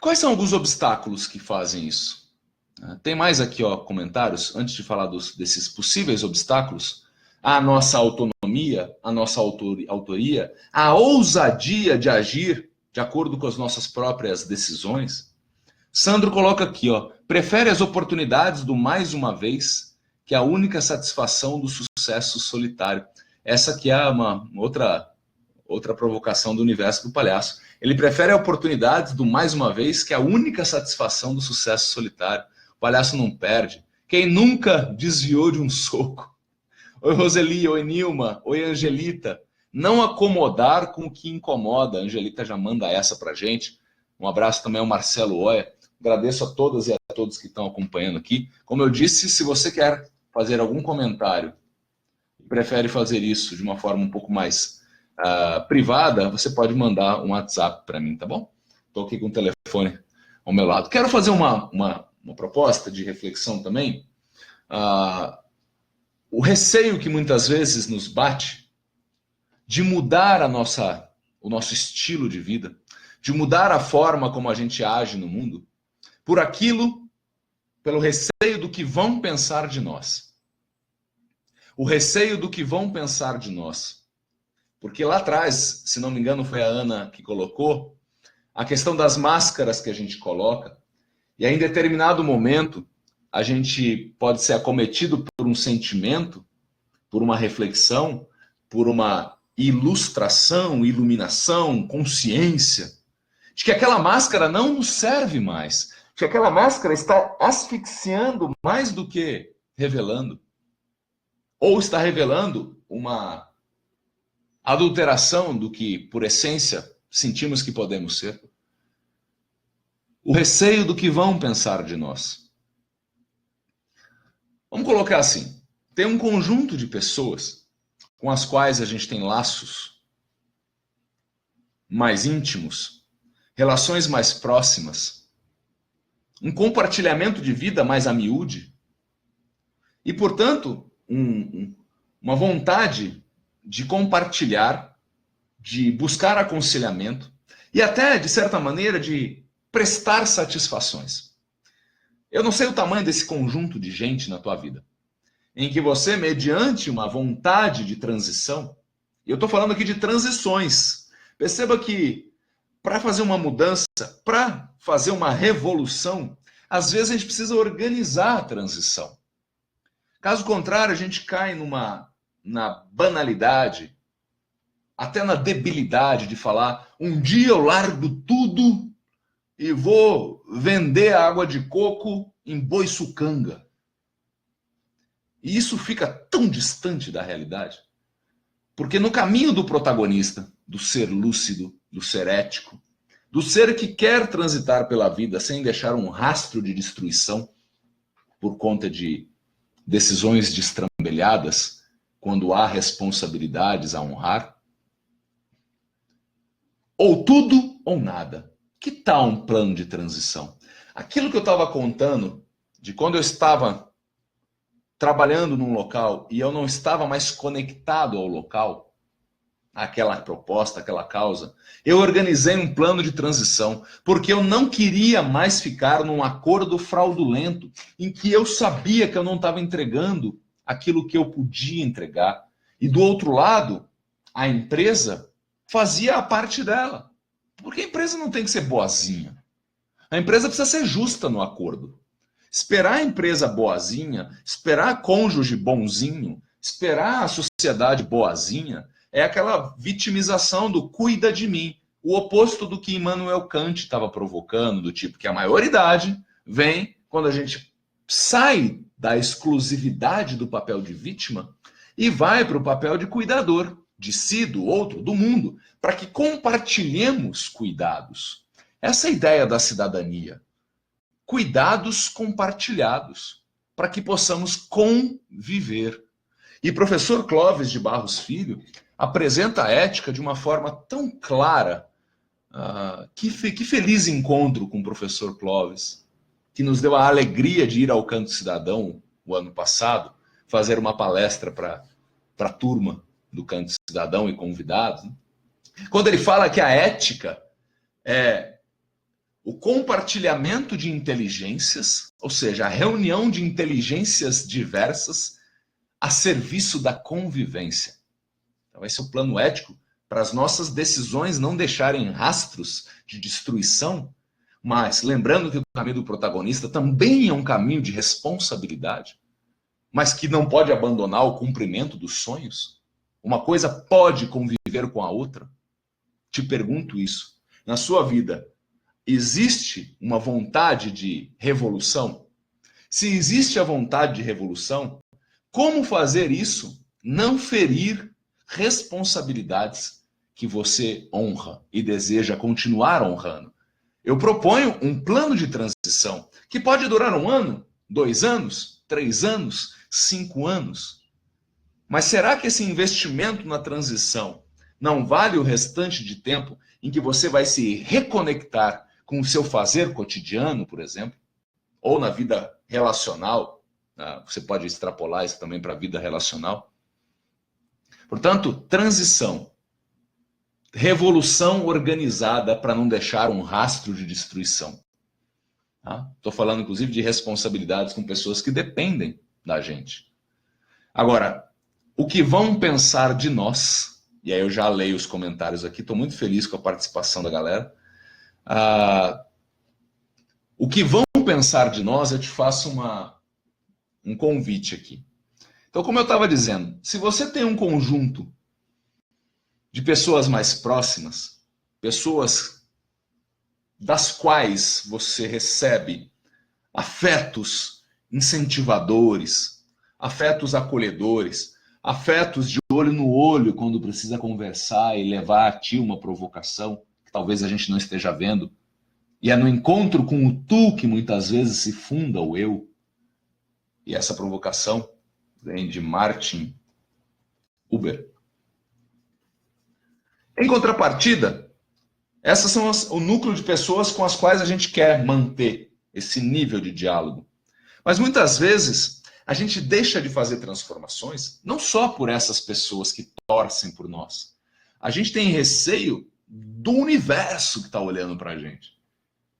Quais são alguns obstáculos que fazem isso? Tem mais aqui, ó, comentários, antes de falar desses possíveis obstáculos. A nossa autonomia, a nossa autoria, a ousadia de agir de acordo com as nossas próprias decisões. Sandro coloca aqui, ó, prefere as oportunidades do mais uma vez que a única satisfação do sucesso solitário. Essa aqui é uma outra provocação do universo do palhaço. Ele prefere a oportunidade do mais uma vez que a única satisfação do sucesso solitário. O palhaço não perde. Quem nunca desviou de um soco? Oi, Roseli, oi, Nilma, oi, Angelita. Não acomodar com o que incomoda. A Angelita já manda essa pra gente. Um abraço também ao Marcelo Oia. Agradeço a todas e a todos que estão acompanhando aqui. Como eu disse, se você quer fazer algum comentário e prefere fazer isso de uma forma um pouco mais privada, você pode mandar um WhatsApp para mim, tá bom? Estou aqui com o telefone ao meu lado. Quero fazer uma proposta de reflexão também. O receio que muitas vezes nos bate de mudar o nosso estilo de vida, de mudar a forma como a gente age no mundo, pelo receio do que vão pensar de nós. O receio do que vão pensar de nós. Porque lá atrás, se não me engano, foi a Ana que colocou, a questão das máscaras que a gente coloca, e aí, em determinado momento, a gente pode ser acometido por um sentimento, por uma reflexão, por uma ilustração, iluminação, consciência, de que aquela máscara não nos serve mais, de que aquela máscara está asfixiando mais do que revelando, ou está revelando uma adulteração do que, por essência, sentimos que podemos ser. O receio do que vão pensar de nós. Vamos colocar assim, tem um conjunto de pessoas com as quais a gente tem laços mais íntimos, relações mais próximas, um compartilhamento de vida mais a miúde e, portanto, uma vontade de compartilhar, de buscar aconselhamento e até, de certa maneira, de prestar satisfações. Eu não sei o tamanho desse conjunto de gente na tua vida, em que você, mediante uma vontade de transição, e eu estou falando aqui de transições, perceba que para fazer uma mudança, para fazer uma revolução, às vezes a gente precisa organizar a transição. Caso contrário, a gente cai na banalidade, até na debilidade de falar, um dia eu largo tudo e vou vender água de coco em Boiçucanga. E isso fica tão distante da realidade. Porque no caminho do protagonista, do ser lúcido, do ser ético, do ser que quer transitar pela vida sem deixar um rastro de destruição por conta de decisões destrambelhadas, quando há responsabilidades a honrar, ou tudo ou nada. Que tal um plano de transição? Aquilo que eu estava contando, de quando eu estava trabalhando num local e eu não estava mais conectado ao local, aquela proposta, aquela causa, eu organizei um plano de transição, porque eu não queria mais ficar num acordo fraudulento, em que eu sabia que eu não estava entregando aquilo que eu podia entregar. E do outro lado, a empresa fazia a parte dela. Porque a empresa não tem que ser boazinha. A empresa precisa ser justa no acordo. Esperar a empresa boazinha, esperar a cônjuge bonzinho, esperar a sociedade boazinha, é aquela vitimização do cuida de mim. O oposto do que Immanuel Kant estava provocando, do tipo que a maioridade vem quando a gente sai da exclusividade do papel de vítima e vai para o papel de cuidador, de si, do outro, do mundo, para que compartilhemos cuidados. Essa é a ideia da cidadania. Cuidados compartilhados, para que possamos conviver. E professor Clóvis de Barros Filho apresenta a ética de uma forma tão clara. Que feliz encontro com o professor Clóvis, que nos deu a alegria de ir ao Canto Cidadão o ano passado, fazer uma palestra para a turma do Canto Cidadão e convidados. Quando ele fala que a ética é o compartilhamento de inteligências, ou seja, a reunião de inteligências diversas a serviço da convivência. Então, esse é o plano ético para as nossas decisões não deixarem rastros de destruição, mas lembrando que o caminho do protagonista também é um caminho de responsabilidade, mas que não pode abandonar o cumprimento dos sonhos. Uma coisa pode conviver com a outra. Te pergunto isso. Na sua vida, existe uma vontade de revolução? Se existe a vontade de revolução, como fazer isso não ferir responsabilidades que você honra e deseja continuar honrando? Eu proponho um plano de transição que pode durar 1 ano, 2 anos, 3 anos, 5 anos. Mas será que esse investimento na transição não vale o restante de tempo em que você vai se reconectar com o seu fazer cotidiano, por exemplo, ou na vida relacional? Você pode extrapolar isso também para a vida relacional. Portanto, transição. Revolução organizada para não deixar um rastro de destruição. Estou falando, inclusive, de responsabilidades com pessoas que dependem da gente. Agora, o que vão pensar de nós, e aí eu já leio os comentários aqui, estou muito feliz com a participação da galera. O que vão pensar de nós, eu te faço um convite aqui. Então, como eu estava dizendo, se você tem um conjunto de pessoas mais próximas, pessoas das quais você recebe afetos incentivadores, afetos acolhedores, afetos de olho no olho quando precisa conversar e levar a ti uma provocação que talvez a gente não esteja vendo, e é no encontro com o tu que muitas vezes se funda o eu. E essa provocação vem de Martin Buber. Em contrapartida, essas são o núcleo de pessoas com as quais a gente quer manter esse nível de diálogo. Mas muitas vezes a gente deixa de fazer transformações não só por essas pessoas que torcem por nós. A gente tem receio do universo que está olhando para a gente.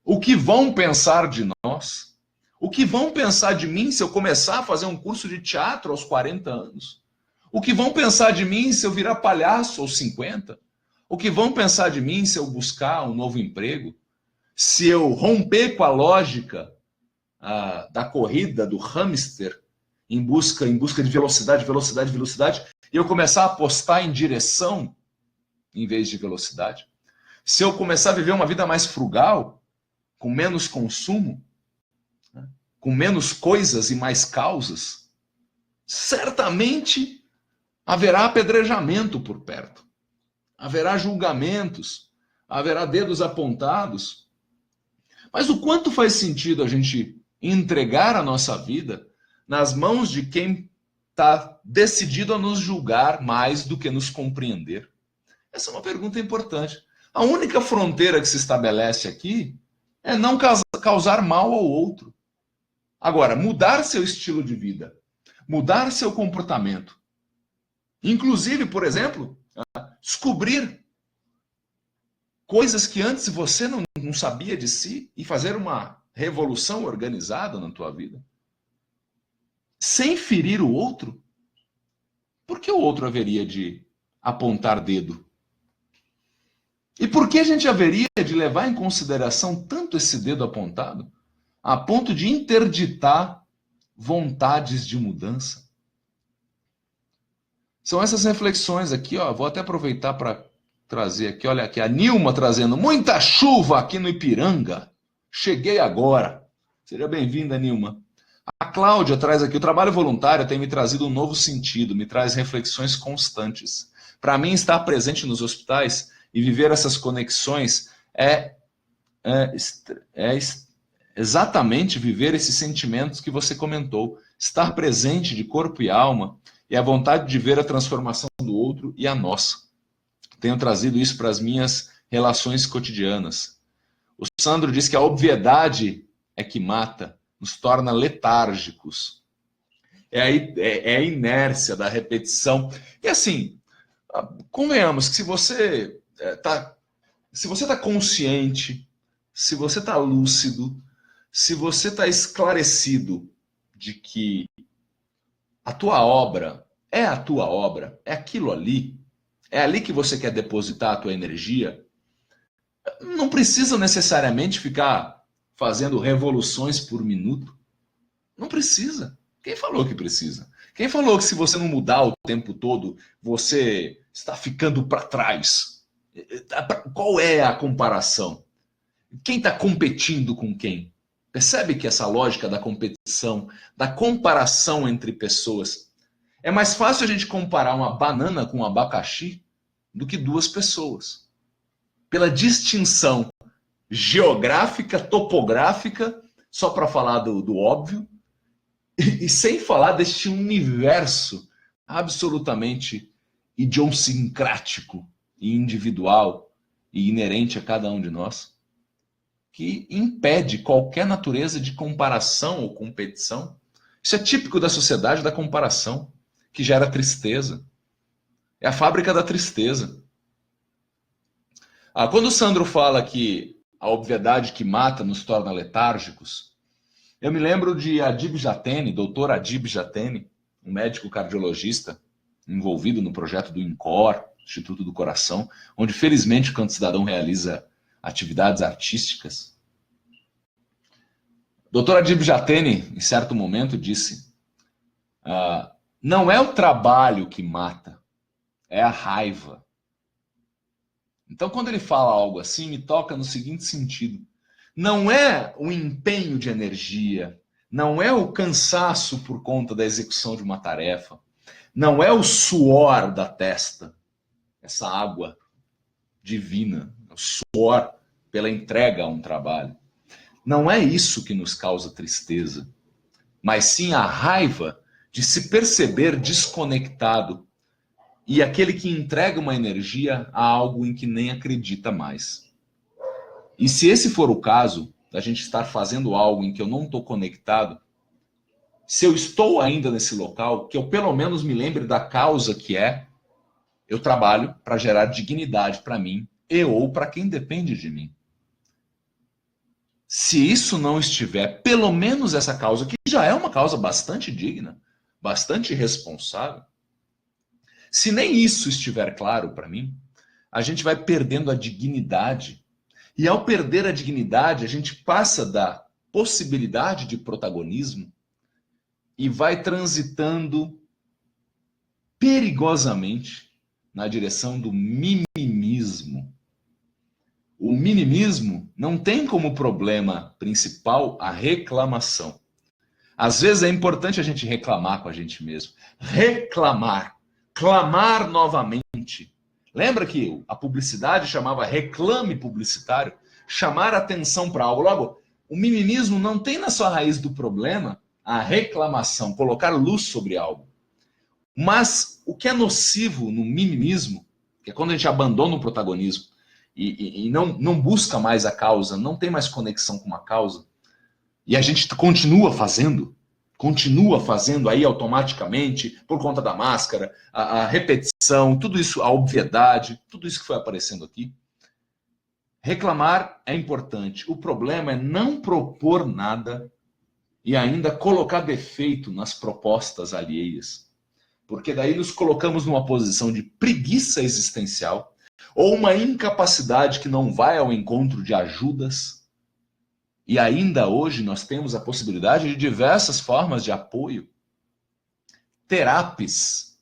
O que vão pensar de nós? O que vão pensar de mim se eu começar a fazer um curso de teatro aos 40 anos? O que vão pensar de mim se eu virar palhaço aos 50? O que vão pensar de mim se eu buscar um novo emprego? Se eu romper com a lógica da corrida, do hamster, em busca de velocidade, velocidade, velocidade, e eu começar a apostar em direção em vez de velocidade? Se eu começar a viver uma vida mais frugal, com menos consumo, com menos coisas e mais causas, certamente haverá apedrejamento por perto. Haverá julgamentos, haverá dedos apontados. Mas o quanto faz sentido a gente entregar a nossa vida nas mãos de quem está decidido a nos julgar mais do que nos compreender? Essa é uma pergunta importante. A única fronteira que se estabelece aqui é não causar mal ao outro. Agora, mudar seu estilo de vida, mudar seu comportamento. Inclusive, por exemplo, descobrir coisas que antes você não sabia de si e fazer uma revolução organizada na tua vida, sem ferir o outro. Por que o outro haveria de apontar dedo? E por que a gente haveria de levar em consideração tanto esse dedo apontado, a ponto de interditar vontades de mudança? São essas reflexões aqui, ó. Vou até aproveitar para trazer aqui, olha aqui, a Nilma trazendo muita chuva aqui no Ipiranga. Cheguei agora. Seja bem-vinda, Nilma. A Cláudia traz aqui, o trabalho voluntário tem me trazido um novo sentido, me traz reflexões constantes. Para mim, estar presente nos hospitais e viver essas conexões é exatamente viver esses sentimentos que você comentou. Estar presente de corpo e alma e a vontade de ver a transformação do outro e a nossa. Tenho trazido isso para as minhas relações cotidianas. O Sandro diz que a obviedade é que mata, nos torna letárgicos. É a inércia da repetição. E assim, convenhamos que se você está consciente, se você está lúcido, se você está esclarecido de que a tua obra, é aquilo ali, é ali que você quer depositar a tua energia, não precisa necessariamente ficar fazendo revoluções por minuto. Não precisa. Quem falou que precisa? Quem falou que se você não mudar o tempo todo, você está ficando para trás? Qual é a comparação? Quem está competindo com quem? Percebe que essa lógica da competição, da comparação entre pessoas, é mais fácil a gente comparar uma banana com um abacaxi do que duas pessoas. Pela distinção geográfica, topográfica, só para falar do óbvio, e sem falar deste universo absolutamente idiosincrático e individual e inerente a cada um de nós, que impede qualquer natureza de comparação ou competição. Isso é típico da sociedade da comparação, que gera tristeza. É a fábrica da tristeza. Quando o Sandro fala que a obviedade que mata nos torna letárgicos, eu me lembro de Adib Jatene, doutor Adib Jatene, um médico cardiologista envolvido no projeto do INCOR, Instituto do Coração, onde felizmente o Canto Cidadão realiza atividades artísticas. Dr. Adib Jatene, em certo momento, disse: não é o trabalho que mata, é a raiva. Então, quando ele fala algo assim, me toca no seguinte sentido: não é o empenho de energia, não é o cansaço por conta da execução de uma tarefa, não é o suor da testa, essa água divina, o suor pela entrega a um trabalho. Não é isso que nos causa tristeza, mas sim a raiva de se perceber desconectado e aquele que entrega uma energia a algo em que nem acredita mais. E se esse for o caso, da gente estar fazendo algo em que eu não estou conectado, se eu estou ainda nesse local, que eu pelo menos me lembre da causa que é, eu trabalho para gerar dignidade para mim e ou para quem depende de mim. Se isso não estiver, pelo menos essa causa, que já é uma causa bastante digna, bastante responsável, se nem isso estiver claro para mim, a gente vai perdendo a dignidade. E ao perder a dignidade, a gente passa da possibilidade de protagonismo e vai transitando perigosamente na direção do mimimismo. O minimismo não tem como problema principal a reclamação. Às vezes é importante a gente reclamar com a gente mesmo. Reclamar. Clamar novamente. Lembra que a publicidade chamava reclame publicitário? Chamar atenção para algo. Logo, o mimimismo não tem na sua raiz do problema a reclamação, colocar luz sobre algo. Mas o que é nocivo no mimimismo, que é quando a gente abandona o protagonismo e não busca mais a causa, não tem mais conexão com uma causa, e a gente continua fazendo, continua fazendo aí automaticamente, por conta da máscara, a repetição, tudo isso, a obviedade, tudo isso que foi aparecendo aqui. Reclamar é importante. O problema é não propor nada e ainda colocar defeito nas propostas alheias. Porque daí nos colocamos numa posição de preguiça existencial ou uma incapacidade que não vai ao encontro de ajudas. E ainda hoje nós temos a possibilidade de diversas formas de apoio. Terapis,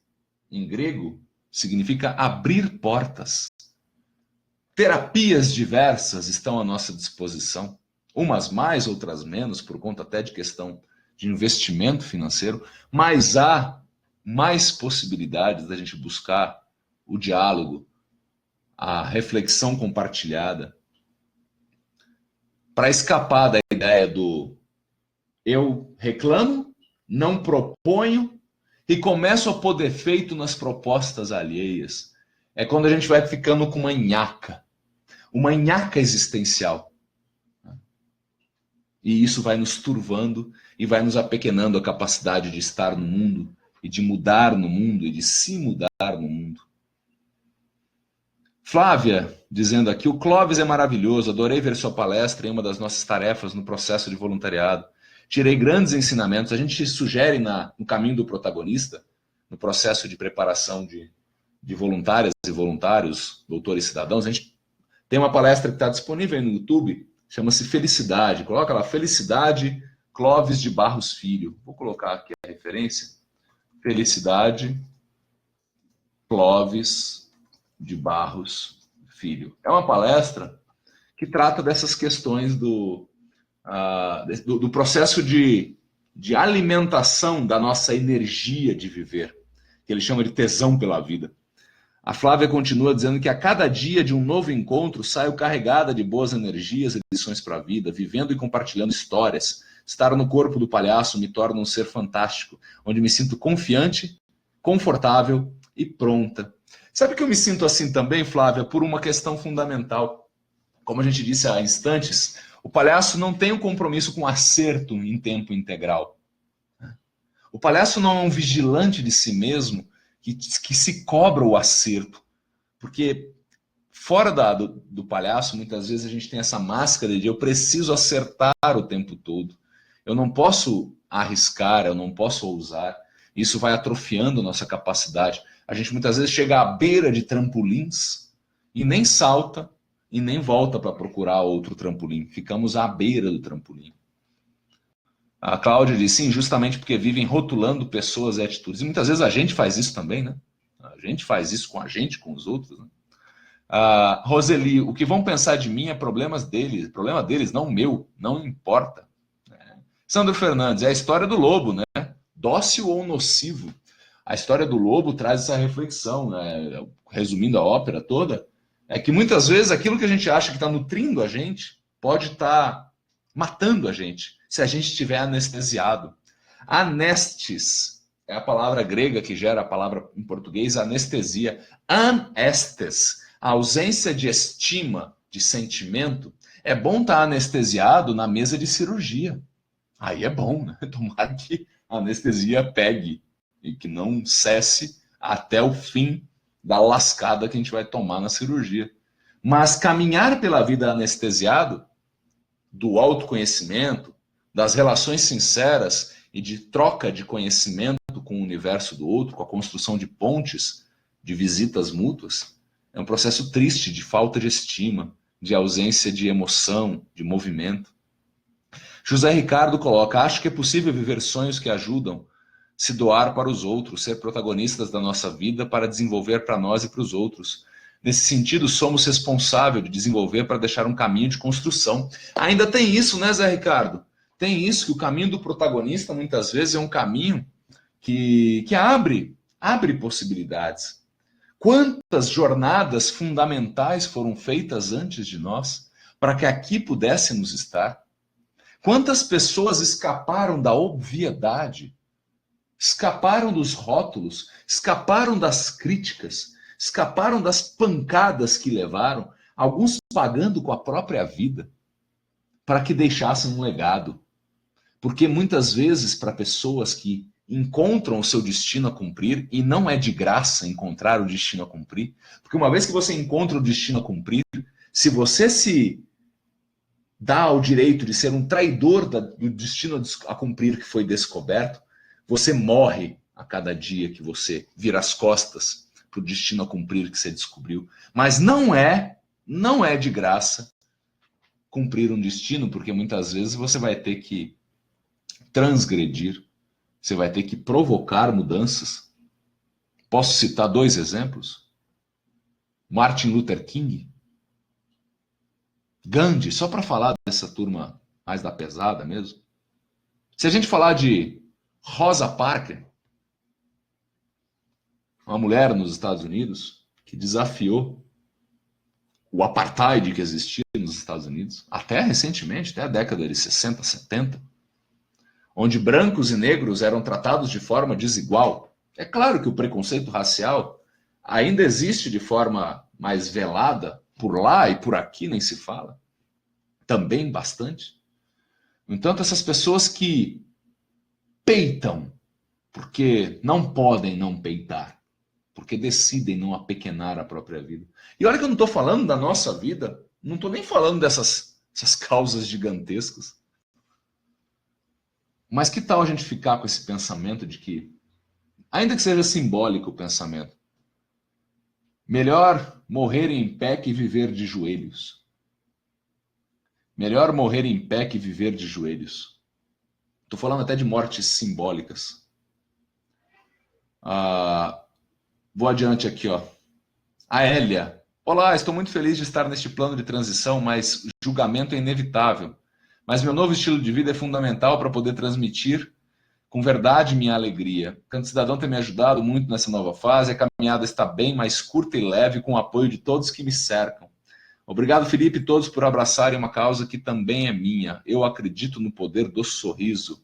em grego, significa abrir portas. Terapias diversas estão à nossa disposição, umas mais, outras menos, por conta até de questão de investimento financeiro, mas há mais possibilidades da gente buscar o diálogo, a reflexão compartilhada, para escapar da ideia do eu reclamo, não proponho e começo a pôr defeito nas propostas alheias. É quando a gente vai ficando com uma nhaca existencial. E isso vai nos turvando e vai nos apequenando a capacidade de estar no mundo e de mudar no mundo e de se mudar no mundo. Flávia, dizendo aqui, o Clóvis é maravilhoso, adorei ver sua palestra em uma das nossas tarefas no processo de voluntariado. Tirei grandes ensinamentos, a gente sugere no caminho do protagonista, no processo de preparação de voluntárias e voluntários, doutores e cidadãos, a gente tem uma palestra que está disponível aí no YouTube, chama-se Felicidade, coloca lá, Felicidade, Clóvis de Barros Filho. Vou colocar aqui a referência, Felicidade, Clóvis de Barros Filho. É uma palestra que trata dessas questões do processo de alimentação da nossa energia de viver, que ele chama de tesão pela vida. A Flávia continua dizendo que a cada dia de um novo encontro saio carregada de boas energias e lições para a vida, vivendo e compartilhando histórias. Estar no corpo do palhaço me torna um ser fantástico, onde me sinto confiante, confortável e pronta. Sabe que eu me sinto assim também, Flávia, por uma questão fundamental. Como a gente disse há instantes, o palhaço não tem um compromisso com acerto em tempo integral. O palhaço não é um vigilante de si mesmo que se cobra o acerto. Porque fora do palhaço, muitas vezes a gente tem essa máscara de eu preciso acertar o tempo todo. Eu não posso arriscar, eu não posso ousar. Isso vai atrofiando nossa capacidade. A gente muitas vezes chega à beira de trampolins e nem salta e nem volta para procurar outro trampolim. Ficamos à beira do trampolim. A Cláudia diz, sim, justamente porque vivem rotulando pessoas e atitudes. E muitas vezes a gente faz isso também, né? A gente faz isso com a gente, com os outros. Né? Roseli, o que vão pensar de mim é problema deles, não meu, não importa. Sandro Fernandes, é a história do lobo, né? Dócil ou nocivo? A história do lobo traz essa reflexão, né? Resumindo a ópera toda, é que muitas vezes aquilo que a gente acha que está nutrindo a gente pode estar matando a gente, se a gente estiver anestesiado. Anestes é a palavra grega que gera a palavra em português anestesia. Anestes, a ausência de estima, de sentimento. É bom estar anestesiado na mesa de cirurgia. Aí é bom, né? Tomara que a anestesia pegue e que não cesse até o fim da lascada que a gente vai tomar na cirurgia. Mas caminhar pela vida anestesiado, do autoconhecimento, das relações sinceras e de troca de conhecimento com o universo do outro, com a construção de pontes, de visitas mútuas, é um processo triste de falta de estima, de ausência de emoção, de movimento. José Ricardo coloca, acho que é possível viver sonhos que ajudam, se doar para os outros, ser protagonistas da nossa vida para desenvolver para nós e para os outros. Nesse sentido, somos responsáveis de desenvolver para deixar um caminho de construção. Ainda tem isso, né, Zé Ricardo? Tem isso, que o caminho do protagonista, muitas vezes, é um caminho que abre possibilidades. Quantas jornadas fundamentais foram feitas antes de nós para que aqui pudéssemos estar? Quantas pessoas escaparam da obviedade, escaparam dos rótulos, escaparam das críticas, escaparam das pancadas que levaram, alguns pagando com a própria vida, para que deixassem um legado, Porque muitas vezes, para pessoas que encontram o seu destino a cumprir, e não é de graça encontrar o destino a cumprir, porque uma vez que você encontra o destino a cumprir, se você se dá ao direito de ser um traidor do destino a cumprir que foi descoberto, você morre a cada dia que você vira as costas para o destino a cumprir que você descobriu. Mas não é de graça cumprir um destino, porque muitas vezes você vai ter que transgredir, você vai ter que provocar mudanças. Posso citar 2 exemplos? Martin Luther King, Gandhi, só para falar dessa turma mais da pesada mesmo. Se a gente falar de Rosa Parks, uma mulher nos Estados Unidos que desafiou o apartheid que existia nos Estados Unidos, até recentemente, até a década de 60, 70, onde brancos e negros eram tratados de forma desigual. É claro que o preconceito racial ainda existe de forma mais velada, por lá e por aqui nem se fala, também bastante. No entanto, essas pessoas que peitam, porque não podem não peitar, porque decidem não apequenar a própria vida. E olha que eu não estou falando da nossa vida, não estou nem falando dessas causas gigantescas. Mas que tal a gente ficar com esse pensamento de que, ainda que seja simbólico o pensamento, melhor morrer em pé que viver de joelhos. Melhor morrer em pé que viver de joelhos. Estou falando até de mortes simbólicas. Vou adiante aqui, ó. A Hélia. Olá, estou muito feliz de estar neste plano de transição, mas julgamento é inevitável. Mas meu novo estilo de vida é fundamental para poder transmitir com verdade minha alegria. Canto Cidadão tem me ajudado muito nessa nova fase. A caminhada está bem mais curta e leve, com o apoio de todos que me cercam. Obrigado, Felipe, e todos por abraçarem uma causa que também é minha. Eu acredito no poder do sorriso.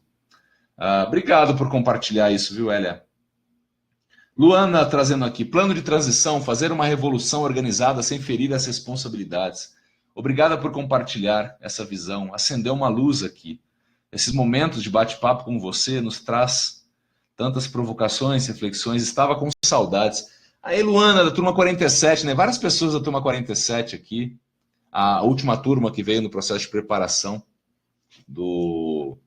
Obrigado por compartilhar isso, viu, Hélia? Luana trazendo aqui, plano de transição, fazer uma revolução organizada sem ferir as responsabilidades. Obrigada por compartilhar essa visão, acender uma luz aqui. Esses momentos de bate-papo com você nos traz tantas provocações, reflexões, estava com saudades. Aí, Luana, da turma 47, né? Várias pessoas da turma 47 aqui, a última turma que veio no processo de preparação dos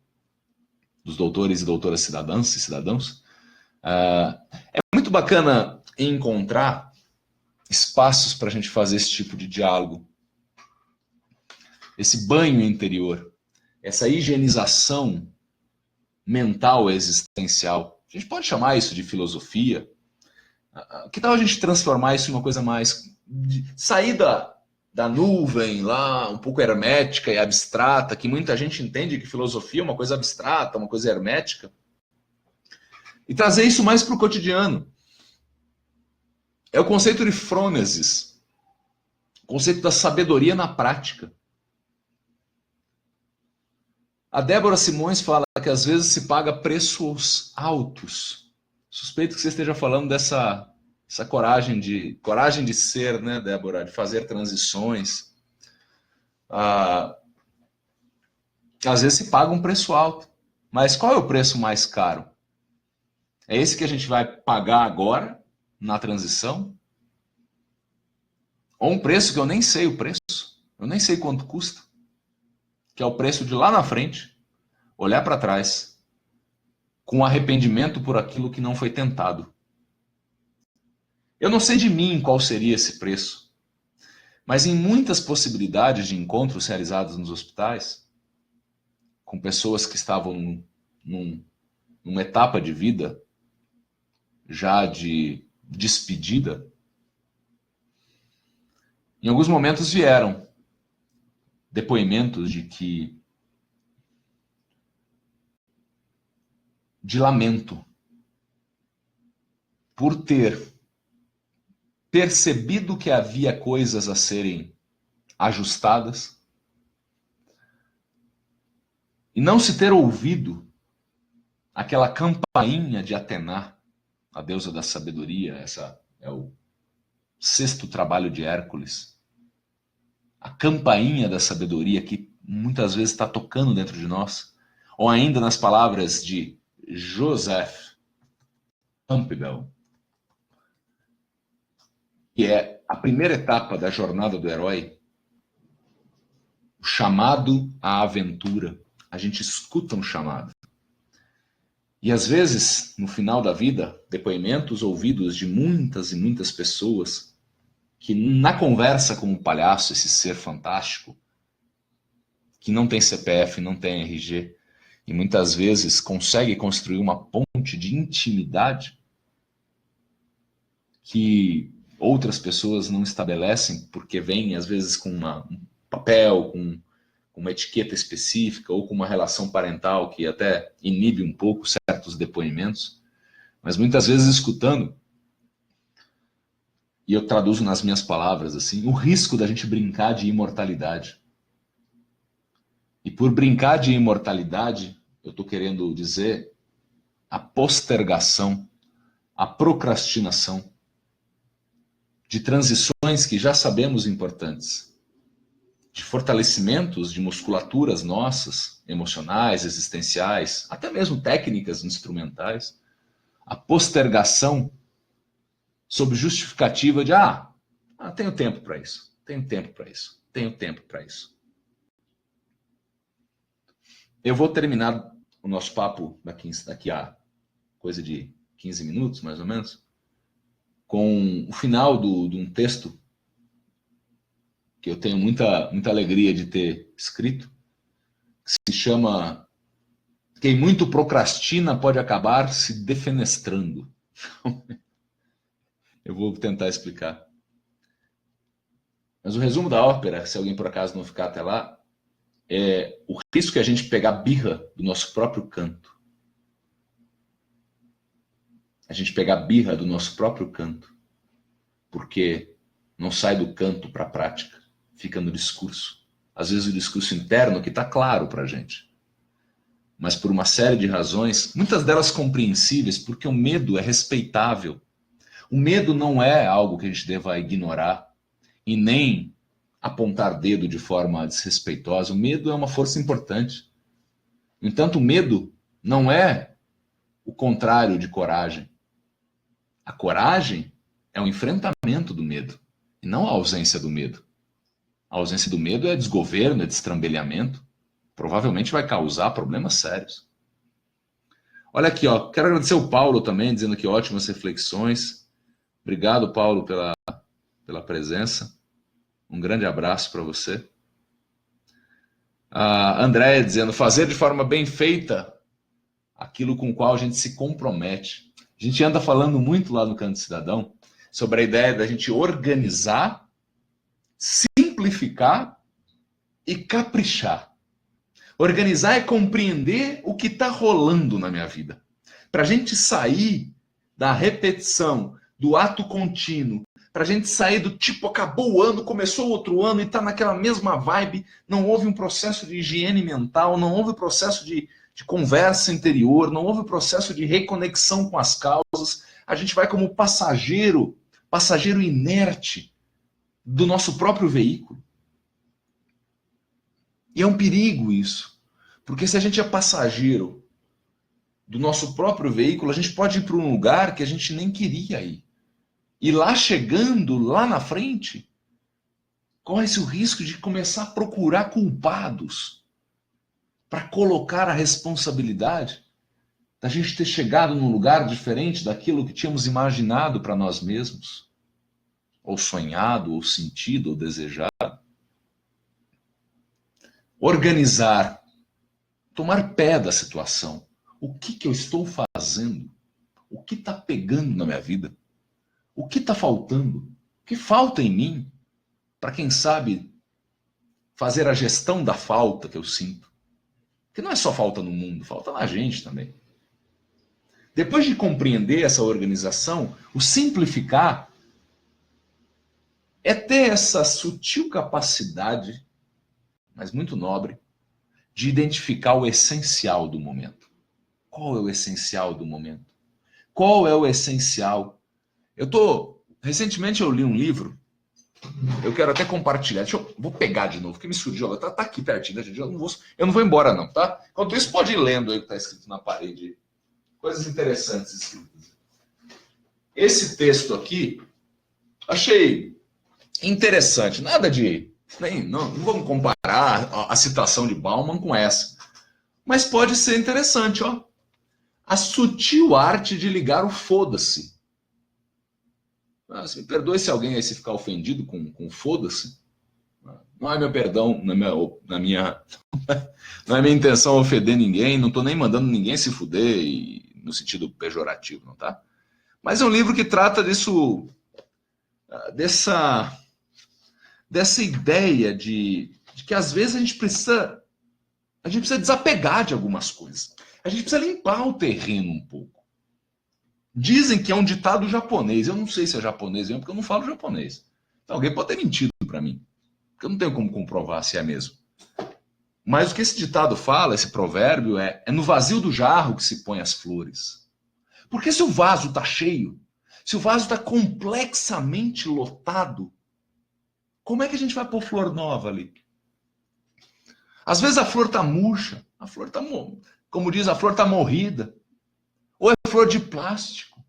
doutores e doutoras cidadãs e cidadãos. É muito bacana encontrar espaços para a gente fazer esse tipo de diálogo, esse banho interior, essa higienização mental existencial. A gente pode chamar isso de filosofia. Que tal a gente transformar isso em uma coisa mais... sair da nuvem lá, um pouco hermética e abstrata, que muita gente entende que filosofia é uma coisa abstrata, uma coisa hermética, e trazer isso mais para o cotidiano. É o conceito de frônesis, o conceito da sabedoria na prática. A Débora Simões fala que às vezes se paga preços altos. Suspeito que você esteja falando dessa coragem de ser, né, Débora, de fazer transições. Às vezes se paga um preço alto. Mas qual é o preço mais caro? É esse que a gente vai pagar agora, na transição? Ou um preço que eu nem sei o preço? Eu nem sei quanto custa. Que é o preço de lá na frente, olhar para trás, com arrependimento por aquilo que não foi tentado. Eu não sei de mim qual seria esse preço, mas em muitas possibilidades de encontros realizados nos hospitais, com pessoas que estavam numa etapa de vida já de despedida, em alguns momentos vieram depoimentos de lamento por ter percebido que havia coisas a serem ajustadas e não se ter ouvido aquela campainha de Atena, a deusa da sabedoria. Essa é o 6º trabalho de Hércules. A campainha da sabedoria que muitas vezes está tocando dentro de nós. Ou ainda nas palavras de Joseph Campbell, que é a primeira etapa da jornada do herói, o chamado à aventura. A gente escuta um chamado. E às vezes, no final da vida, depoimentos ouvidos de muitas e muitas pessoas que na conversa com o palhaço, esse ser fantástico, que não tem CPF, não tem RG, e muitas vezes consegue construir uma ponte de intimidade que outras pessoas não estabelecem, porque vêm às vezes com um papel, com uma etiqueta específica ou com uma relação parental que até inibe um pouco certos depoimentos, mas muitas vezes escutando, e eu traduzo nas minhas palavras assim, o risco da gente brincar de imortalidade. E por brincar de imortalidade, eu estou querendo dizer a postergação, a procrastinação de transições que já sabemos importantes, de fortalecimentos de musculaturas nossas, emocionais, existenciais, até mesmo técnicas instrumentais, a postergação sob justificativa de tenho tempo para isso, tenho tempo para isso, tenho tempo para isso. Eu vou terminar o nosso papo daqui a coisa de 15 minutos, mais ou menos, com o final de um texto que eu tenho muita alegria de ter escrito, que se chama Quem muito procrastina pode acabar se defenestrando. Eu vou tentar explicar. Mas o resumo da ópera, se alguém por acaso não ficar até lá, é o risco que a gente pegar birra do nosso próprio canto. A gente pegar birra do nosso próprio canto, porque não sai do canto para a prática, fica no discurso. Às vezes o discurso interno que está claro para a gente. Mas por uma série de razões, muitas delas compreensíveis, porque o medo é respeitável. O medo não é algo que a gente deva ignorar e nem apontar dedo de forma desrespeitosa. O medo é uma força importante. No entanto, o medo não é o contrário de coragem. A coragem é o enfrentamento do medo, e não a ausência do medo. A ausência do medo é desgoverno, é destrambelhamento. Provavelmente vai causar problemas sérios. Olha aqui, ó, quero agradecer o Paulo também, dizendo que ótimas reflexões. Obrigado, Paulo, pela presença. Um grande abraço para você. A Andréia dizendo, fazer de forma bem feita aquilo com o qual a gente se compromete. A gente anda falando muito lá no Canto Cidadão sobre a ideia da gente organizar, simplificar e caprichar. Organizar é compreender o que está rolando na minha vida. Para a gente sair da repetição, do ato contínuo, para a gente sair do tipo, acabou o ano, começou outro ano e está naquela mesma vibe, não houve um processo de higiene mental, não houve um processo de conversa interior, não houve um processo de reconexão com as causas, a gente vai como passageiro inerte do nosso próprio veículo. E é um perigo isso, porque se a gente é passageiro do nosso próprio veículo, a gente pode ir para um lugar que a gente nem queria ir. E lá chegando, lá na frente, corre-se o risco de começar a procurar culpados para colocar a responsabilidade da gente ter chegado num lugar diferente daquilo que tínhamos imaginado para nós mesmos, ou sonhado, ou sentido, ou desejado. Organizar, tomar pé da situação. O que eu estou fazendo? O que está pegando na minha vida? O que está faltando? O que falta em mim? Para quem sabe fazer a gestão da falta que eu sinto. Porque não é só falta no mundo, falta na gente também. Depois de compreender essa organização, o simplificar é ter essa sutil capacidade, mas muito nobre, de identificar o essencial do momento. Qual é o essencial do momento? Qual é o essencial? Recentemente eu li um livro Eu quero até compartilhar. Vou pegar de novo, porque me surgiu. Tá aqui pertinho, né, gente? Eu não vou embora, não, tá? Enquanto isso, pode ir lendo aí o que está escrito na parede. Coisas interessantes escritas. Esse texto aqui, achei interessante. Nada de... Não vamos comparar a citação de Bauman com essa. Mas pode ser interessante, ó. A sutil arte de ligar o foda-se. Me perdoe se alguém aí se ficar ofendido com foda-se. Não é meu perdão, não é minha intenção ofender ninguém, não estou nem mandando ninguém se fuder no sentido pejorativo, não tá? Mas é um livro que trata dessa ideia de que às vezes a gente precisa desapegar de algumas coisas. A gente precisa limpar o terreno um pouco. Dizem que é um ditado japonês. Eu não sei se é japonês mesmo, porque eu não falo japonês. Então, alguém pode ter mentido para mim. Porque eu não tenho como comprovar se é mesmo. Mas o que esse ditado fala, esse provérbio, é no vazio do jarro que se põe as flores. Porque se o vaso está cheio, se o vaso está complexamente lotado, como é que a gente vai pôr flor nova ali? Às vezes a flor está murcha, a flor está, como diz, a flor está morrida. Ou é flor de plástico.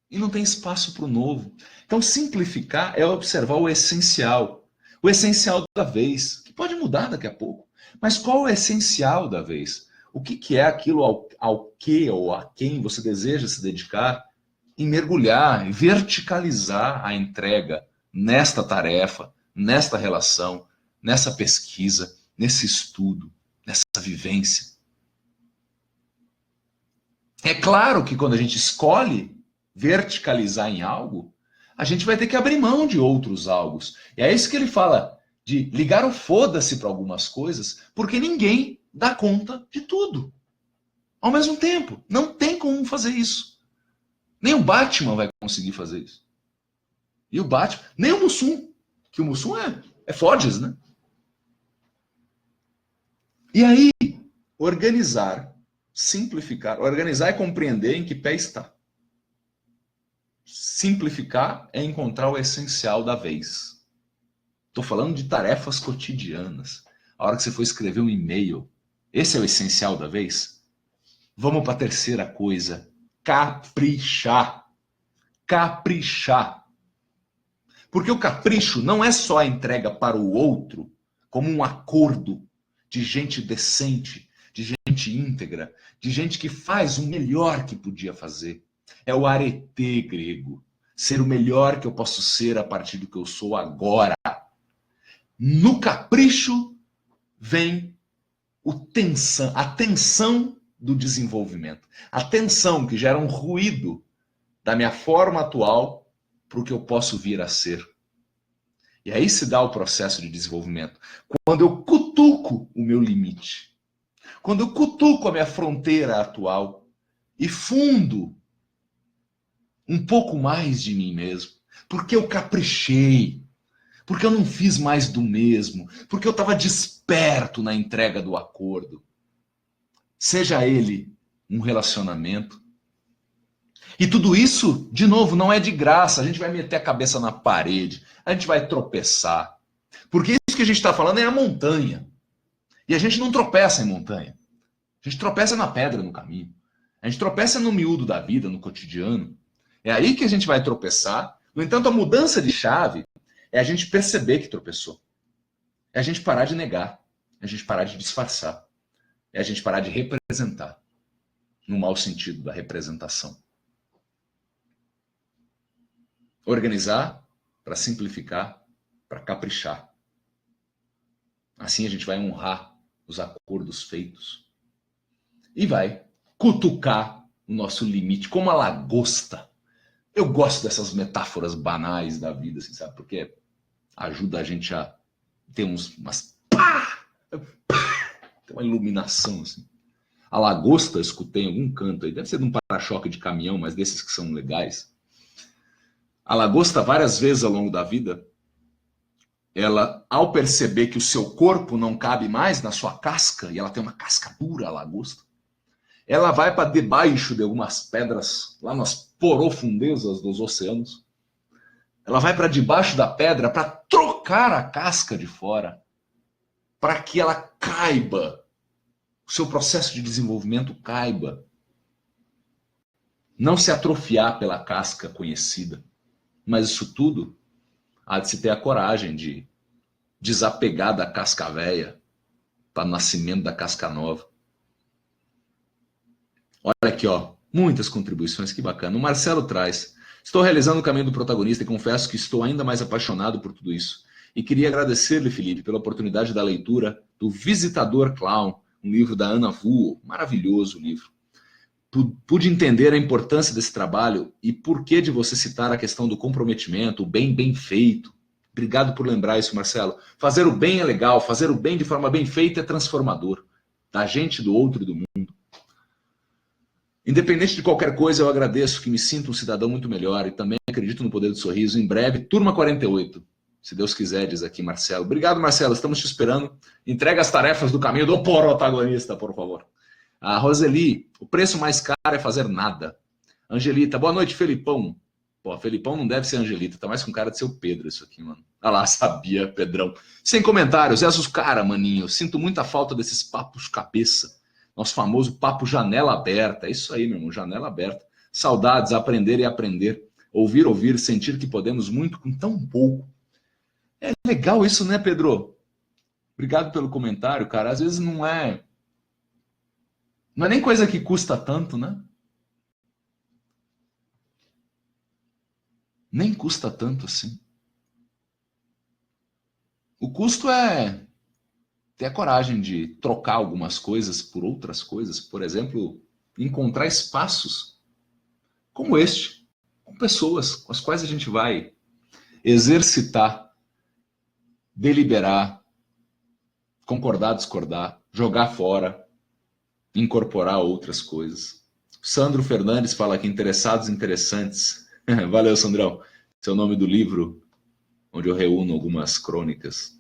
E não tem espaço para o novo. Então, simplificar é observar o essencial. O essencial da vez, que pode mudar daqui a pouco. Mas qual o essencial da vez? O que é aquilo ao que ou a quem você deseja se dedicar? E mergulhar, verticalizar a entrega nesta tarefa, nesta relação, nessa pesquisa, nesse estudo, nessa vivência. É claro que quando a gente escolhe verticalizar em algo, a gente vai ter que abrir mão de outros algos. E é isso que ele fala, de ligar o foda-se para algumas coisas, porque ninguém dá conta de tudo. Ao mesmo tempo, não tem como fazer isso. Nem o Batman vai conseguir fazer isso. E o Batman, nem o Mussum, que o Mussum é Forges, né? E aí, simplificar, organizar e compreender em que pé está. Simplificar é encontrar o essencial da vez. Estou falando de tarefas cotidianas. A hora que você for escrever um e-mail, esse é o essencial da vez? Vamos para a terceira coisa. Caprichar. Caprichar. Porque o capricho não é só a entrega para o outro, como um acordo de gente decente, de gente íntegra, de gente que faz o melhor que podia fazer. É o arete grego. Ser o melhor que eu posso ser a partir do que eu sou agora. No capricho vem a tensão do desenvolvimento. A tensão que gera um ruído da minha forma atual para o que eu posso vir a ser. E aí se dá o processo de desenvolvimento. Quando eu cutuco o meu limite. Quando eu cutuco a minha fronteira atual e fundo um pouco mais de mim mesmo. Porque eu caprichei. Porque eu não fiz mais do mesmo. Porque eu estava desperto na entrega do acordo. Seja ele um relacionamento. E tudo isso, de novo, não é de graça. A gente vai meter a cabeça na parede. A gente vai tropeçar. Porque isso que a gente está falando é a montanha. E a gente não tropeça em montanha. A gente tropeça na pedra no caminho. A gente tropeça no miúdo da vida, no cotidiano. É aí que a gente vai tropeçar. No entanto, a mudança de chave é a gente perceber que tropeçou. É a gente parar de negar. É a gente parar de disfarçar. É a gente parar de representar. No mau sentido da representação. Organizar para simplificar, para caprichar. Assim a gente vai honrar os acordos feitos. E vai cutucar o nosso limite, como a lagosta. Eu gosto dessas metáforas banais da vida, assim, sabe? Porque ajuda a gente a ter umas... Tem uma iluminação, assim. A lagosta, eu escutei em algum canto aí, deve ser de um para-choque de caminhão, mas desses que são legais. A lagosta, várias vezes ao longo da vida, ela, ao perceber que o seu corpo não cabe mais na sua casca, e ela tem uma casca dura, a lagosta, ela vai para debaixo de algumas pedras, lá nas profundezas dos oceanos, Ela vai para debaixo da pedra para trocar a casca de fora, para que ela caiba, o seu processo de desenvolvimento caiba. Não se atrofiar pela casca conhecida. Mas isso tudo há de se ter a coragem de desapegar da casca velha para o nascimento da casca nova. Olha aqui, ó, muitas contribuições, que bacana. O Marcelo traz: estou realizando o caminho do protagonista e confesso que estou ainda mais apaixonado por tudo isso. E queria agradecer-lhe, Felipe, pela oportunidade da leitura do Visitador Clown, um livro da Ana Vuo, maravilhoso livro. Pude entender a importância desse trabalho e por que de você citar a questão do comprometimento, o bem feito. Obrigado por lembrar isso, Marcelo. Fazer o bem é legal, fazer o bem de forma bem feita é transformador. Da gente, do outro e do mundo. Independente de qualquer coisa, eu agradeço, que me sinto um cidadão muito melhor e também acredito no poder do sorriso. Em breve, turma 48. Se Deus quiser, diz aqui Marcelo. Obrigado, Marcelo. Estamos te esperando. Entrega as tarefas do caminho do protagonista, por favor. A Roseli: o preço mais caro é fazer nada. Angelita: boa noite, Felipão. Pô, Felipão não deve ser Angelita, tá mais com cara de ser o Pedro isso aqui, mano. Ah lá, sabia, Pedrão. Sem comentários, Jesus cara, maninho. Sinto muita falta desses papos cabeça. Nosso famoso papo janela aberta. É isso aí, meu irmão, janela aberta. Saudades, aprender e aprender. Ouvir, sentir que podemos muito com tão pouco. É legal isso, né, Pedro? Obrigado pelo comentário, cara. Às vezes não é nem coisa que custa tanto, né? Nem custa tanto assim. O custo é ter a coragem de trocar algumas coisas por outras coisas. Por exemplo, encontrar espaços como este, com pessoas com as quais a gente vai exercitar, deliberar, concordar, discordar, jogar fora, incorporar outras coisas. Sandro Fernandes fala aqui: interessados, interessantes. Valeu, Sandrão. Esse é o nome do livro onde eu reúno algumas crônicas.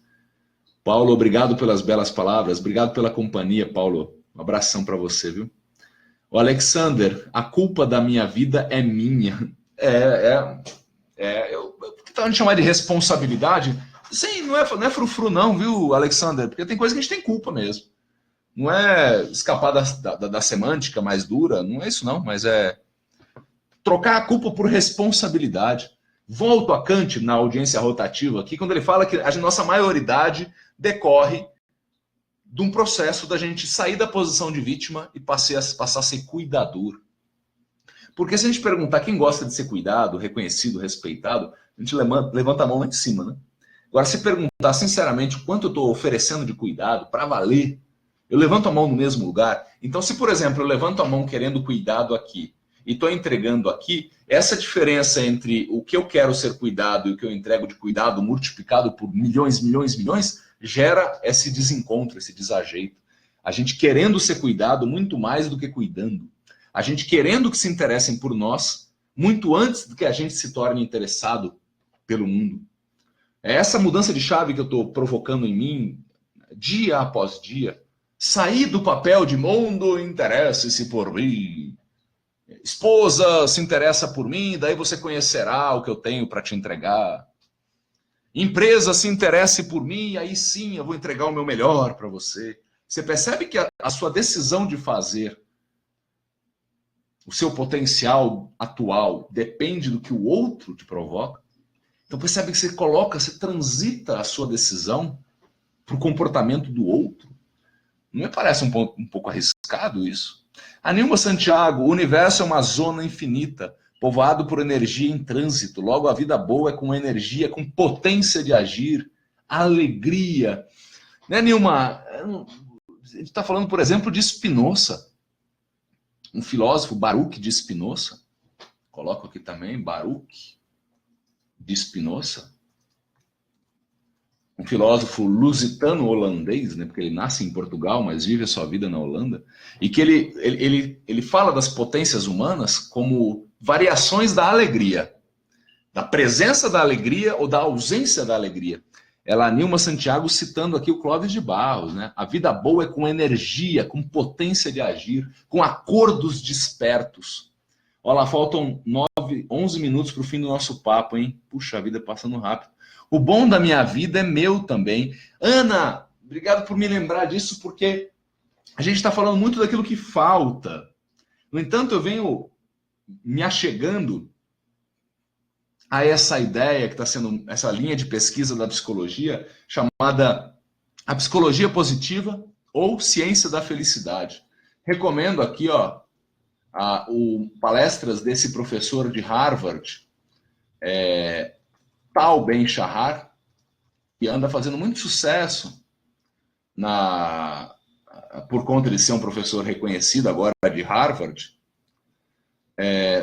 Paulo, obrigado pelas belas palavras. Obrigado pela companhia, Paulo. Um abração para você, viu? O Alexander: a culpa da minha vida é minha. O que a gente chamar de responsabilidade? Sim, não é frufru não, viu, Alexander? Porque tem coisa que a gente tem culpa mesmo. Não é escapar da semântica mais dura, não é isso não, mas é trocar a culpa por responsabilidade. Volto a Kant na audiência rotativa aqui, quando ele fala que a nossa maioridade decorre de um processo da gente sair da posição de vítima e passar a ser cuidador. Porque se a gente perguntar quem gosta de ser cuidado, reconhecido, respeitado, a gente levanta a mão lá em cima, né? Agora, se perguntar sinceramente quanto eu estou oferecendo de cuidado para valer, eu levanto a mão no mesmo lugar. Então, se, por exemplo, eu levanto a mão querendo cuidado aqui e estou entregando aqui, essa diferença entre o que eu quero ser cuidado e o que eu entrego de cuidado multiplicado por milhões, gera esse desencontro, esse desajeito. A gente querendo ser cuidado muito mais do que cuidando. A gente querendo que se interessem por nós muito antes do que a gente se torne interessado pelo mundo. É essa mudança de chave que eu estou provocando em mim, dia após dia. Sair do papel de mundo, interesse-se por mim. Esposa, se interessa por mim, daí você conhecerá o que eu tenho para te entregar. Empresa, se interesse por mim, aí sim eu vou entregar o meu melhor para você. Você percebe que a sua decisão de fazer, o seu potencial atual, depende do que o outro te provoca? Então percebe que você transita a sua decisão para o comportamento do outro? Não me parece um pouco arriscado isso? A Nilma Santiago: o universo é uma zona infinita, povoado por energia em trânsito. Logo, a vida boa é com energia, com potência de agir, alegria. Né, Nilma? A gente está falando, por exemplo, de Spinoza. Um filósofo, Baruch de Spinoza. Coloco aqui também, Baruch de Spinoza. Um filósofo lusitano-holandês, né, porque ele nasce em Portugal, mas vive a sua vida na Holanda, e que ele fala das potências humanas como variações da alegria, da presença da alegria ou da ausência da alegria. Ela, Nilma Santiago, citando aqui o Clóvis de Barros, né? A vida boa é com energia, com potência de agir, com acordos despertos. Olha lá, faltam 11 minutos para o fim do nosso papo, hein? Puxa vida, passando rápido. O bom da minha vida é meu também. Ana, obrigado por me lembrar disso, porque a gente está falando muito daquilo que falta. No entanto, eu venho me achegando a essa ideia que está sendo essa linha de pesquisa da psicologia, chamada a psicologia positiva ou ciência da felicidade. Recomendo aqui, ó, palestras desse professor de Harvard, Tal Ben-Shahar, que anda fazendo muito sucesso por conta de ser um professor reconhecido agora de Harvard,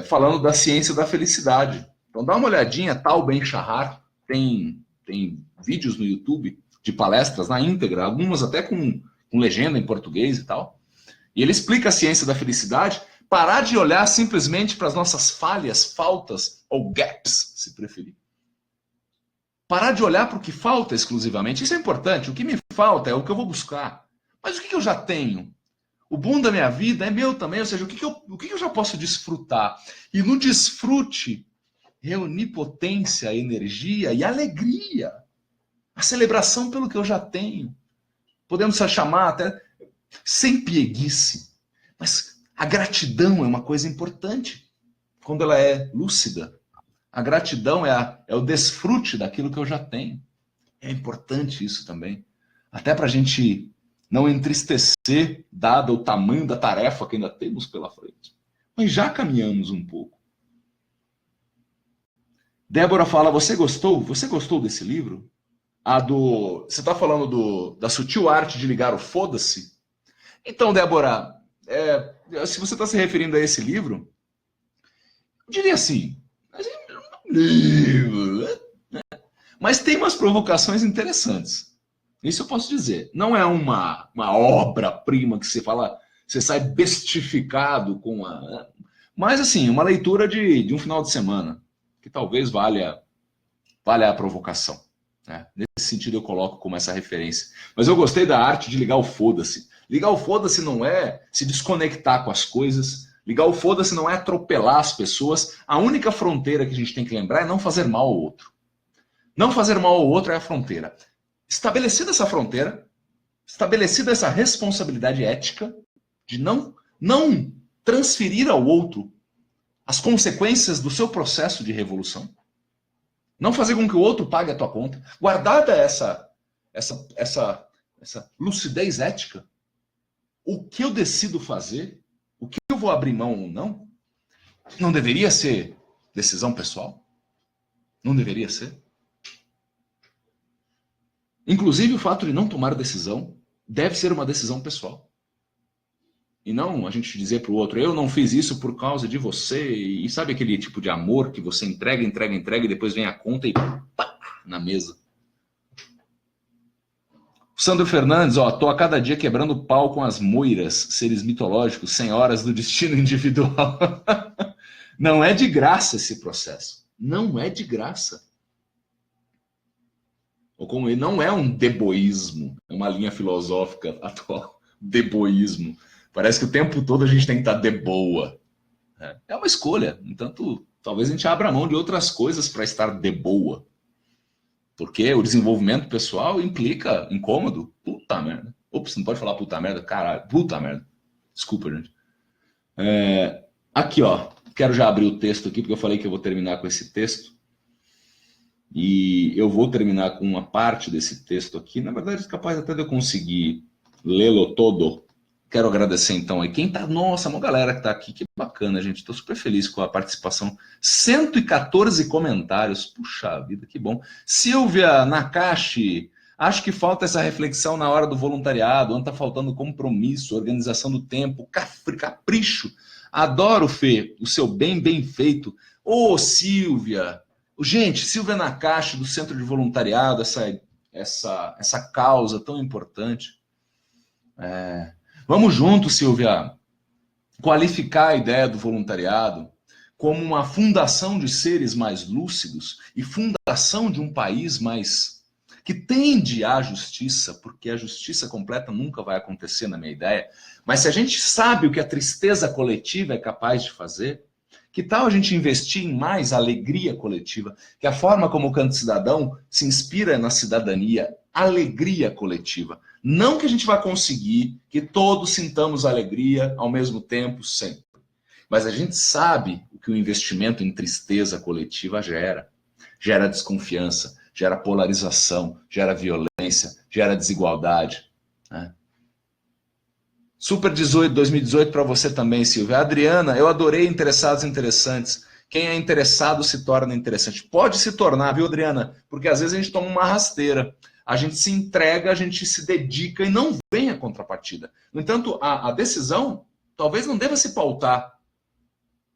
falando da ciência da felicidade. Então dá uma olhadinha, Tal Ben-Shahar, tem vídeos no YouTube de palestras na íntegra, algumas até com legenda em português e tal. E ele explica a ciência da felicidade, parar de olhar simplesmente para as nossas falhas, faltas ou gaps, se preferir. Parar de olhar para o que falta exclusivamente. Isso é importante. O que me falta é o que eu vou buscar. Mas o que eu já tenho? O bom da minha vida é meu também, ou seja, o que eu já posso desfrutar? E no desfrute, reunir potência, energia e alegria. A celebração pelo que eu já tenho. Podemos chamar até sem pieguice. Mas a gratidão é uma coisa importante quando ela é lúcida. A gratidão é o desfrute daquilo que eu já tenho. É importante isso também. Até para a gente não entristecer, dado o tamanho da tarefa que ainda temos pela frente. Mas já caminhamos um pouco. Débora fala, você gostou? Você gostou desse livro? Você está falando da sutil arte de ligar o foda-se? Então, Débora, se você está se referindo a esse livro, eu diria assim, mas tem umas provocações interessantes. Isso eu posso dizer. Não é uma obra-prima que você fala, você sai bestificado com a... Mas, assim, uma leitura de um final de semana, que talvez valha a provocação. Né? Nesse sentido eu coloco como essa referência. Mas eu gostei da arte de ligar o foda-se. Ligar o foda-se não é se desconectar com as coisas. Ligar o foda-se não é atropelar as pessoas. A única fronteira que a gente tem que lembrar é não fazer mal ao outro. Não fazer mal ao outro é a fronteira. Estabelecida essa fronteira, estabelecida essa responsabilidade ética de não transferir ao outro as consequências do seu processo de revolução, não fazer com que o outro pague a tua conta, guardada essa lucidez ética, o que eu decido fazer, o que eu vou abrir mão ou não deveria ser decisão pessoal? Não deveria ser? Inclusive, o fato de não tomar decisão deve ser uma decisão pessoal. E não a gente dizer para o outro, eu não fiz isso por causa de você. E sabe aquele tipo de amor que você entrega e depois vem a conta e pá, na mesa. Sandro Fernandes, tô a cada dia quebrando pau com as moiras, seres mitológicos, senhoras do destino individual. Não é de graça esse processo. Não é de graça. Ou como ele não é um deboísmo, é uma linha filosófica atual, deboísmo. Parece que o tempo todo a gente tem que estar de boa. É uma escolha. Entanto, talvez a gente abra mão de outras coisas para estar de boa. Porque o desenvolvimento pessoal implica incômodo. Puta merda. Ops, não pode falar puta merda? Caralho, puta merda. Desculpa, gente. Aqui, ó. Quero já abrir o texto aqui, porque eu falei que eu vou terminar com esse texto. E eu vou terminar com uma parte desse texto aqui. Na verdade, é capaz até de eu conseguir lê-lo todo. Quero agradecer, então, aí quem tá... Nossa, uma galera que tá aqui. Que bacana, gente. Estou super feliz com a participação. 114 comentários. Puxa vida, que bom. Silvia Nakashi. Acho que falta essa reflexão na hora do voluntariado. Onde tá faltando compromisso, organização do tempo, capricho. Adoro, Fê, o seu bem feito. Ô, Silvia. Gente, Silvia Nakashi, do Centro de Voluntariado, essa causa tão importante. Vamos juntos, Silvia, qualificar a ideia do voluntariado como uma fundação de seres mais lúcidos e fundação de um país mais que tende à justiça, porque a justiça completa nunca vai acontecer, na minha ideia. Mas se a gente sabe o que a tristeza coletiva é capaz de fazer, Que tal a gente investir em mais alegria coletiva? Que a forma como o Canto Cidadão se inspira na cidadania, alegria coletiva. Não que a gente vai conseguir que todos sintamos alegria ao mesmo tempo, sempre. Mas a gente sabe o que o investimento em tristeza coletiva gera. Gera desconfiança, gera polarização, gera violência, gera desigualdade. Né? Super 2018 para você também, Silvia. Adriana, eu adorei Interessados e Interessantes. Quem é interessado se torna interessante. Pode se tornar, viu, Adriana? Porque às vezes a gente toma uma rasteira. A gente se entrega, a gente se dedica e não vem a contrapartida. No entanto, a decisão talvez não deva se pautar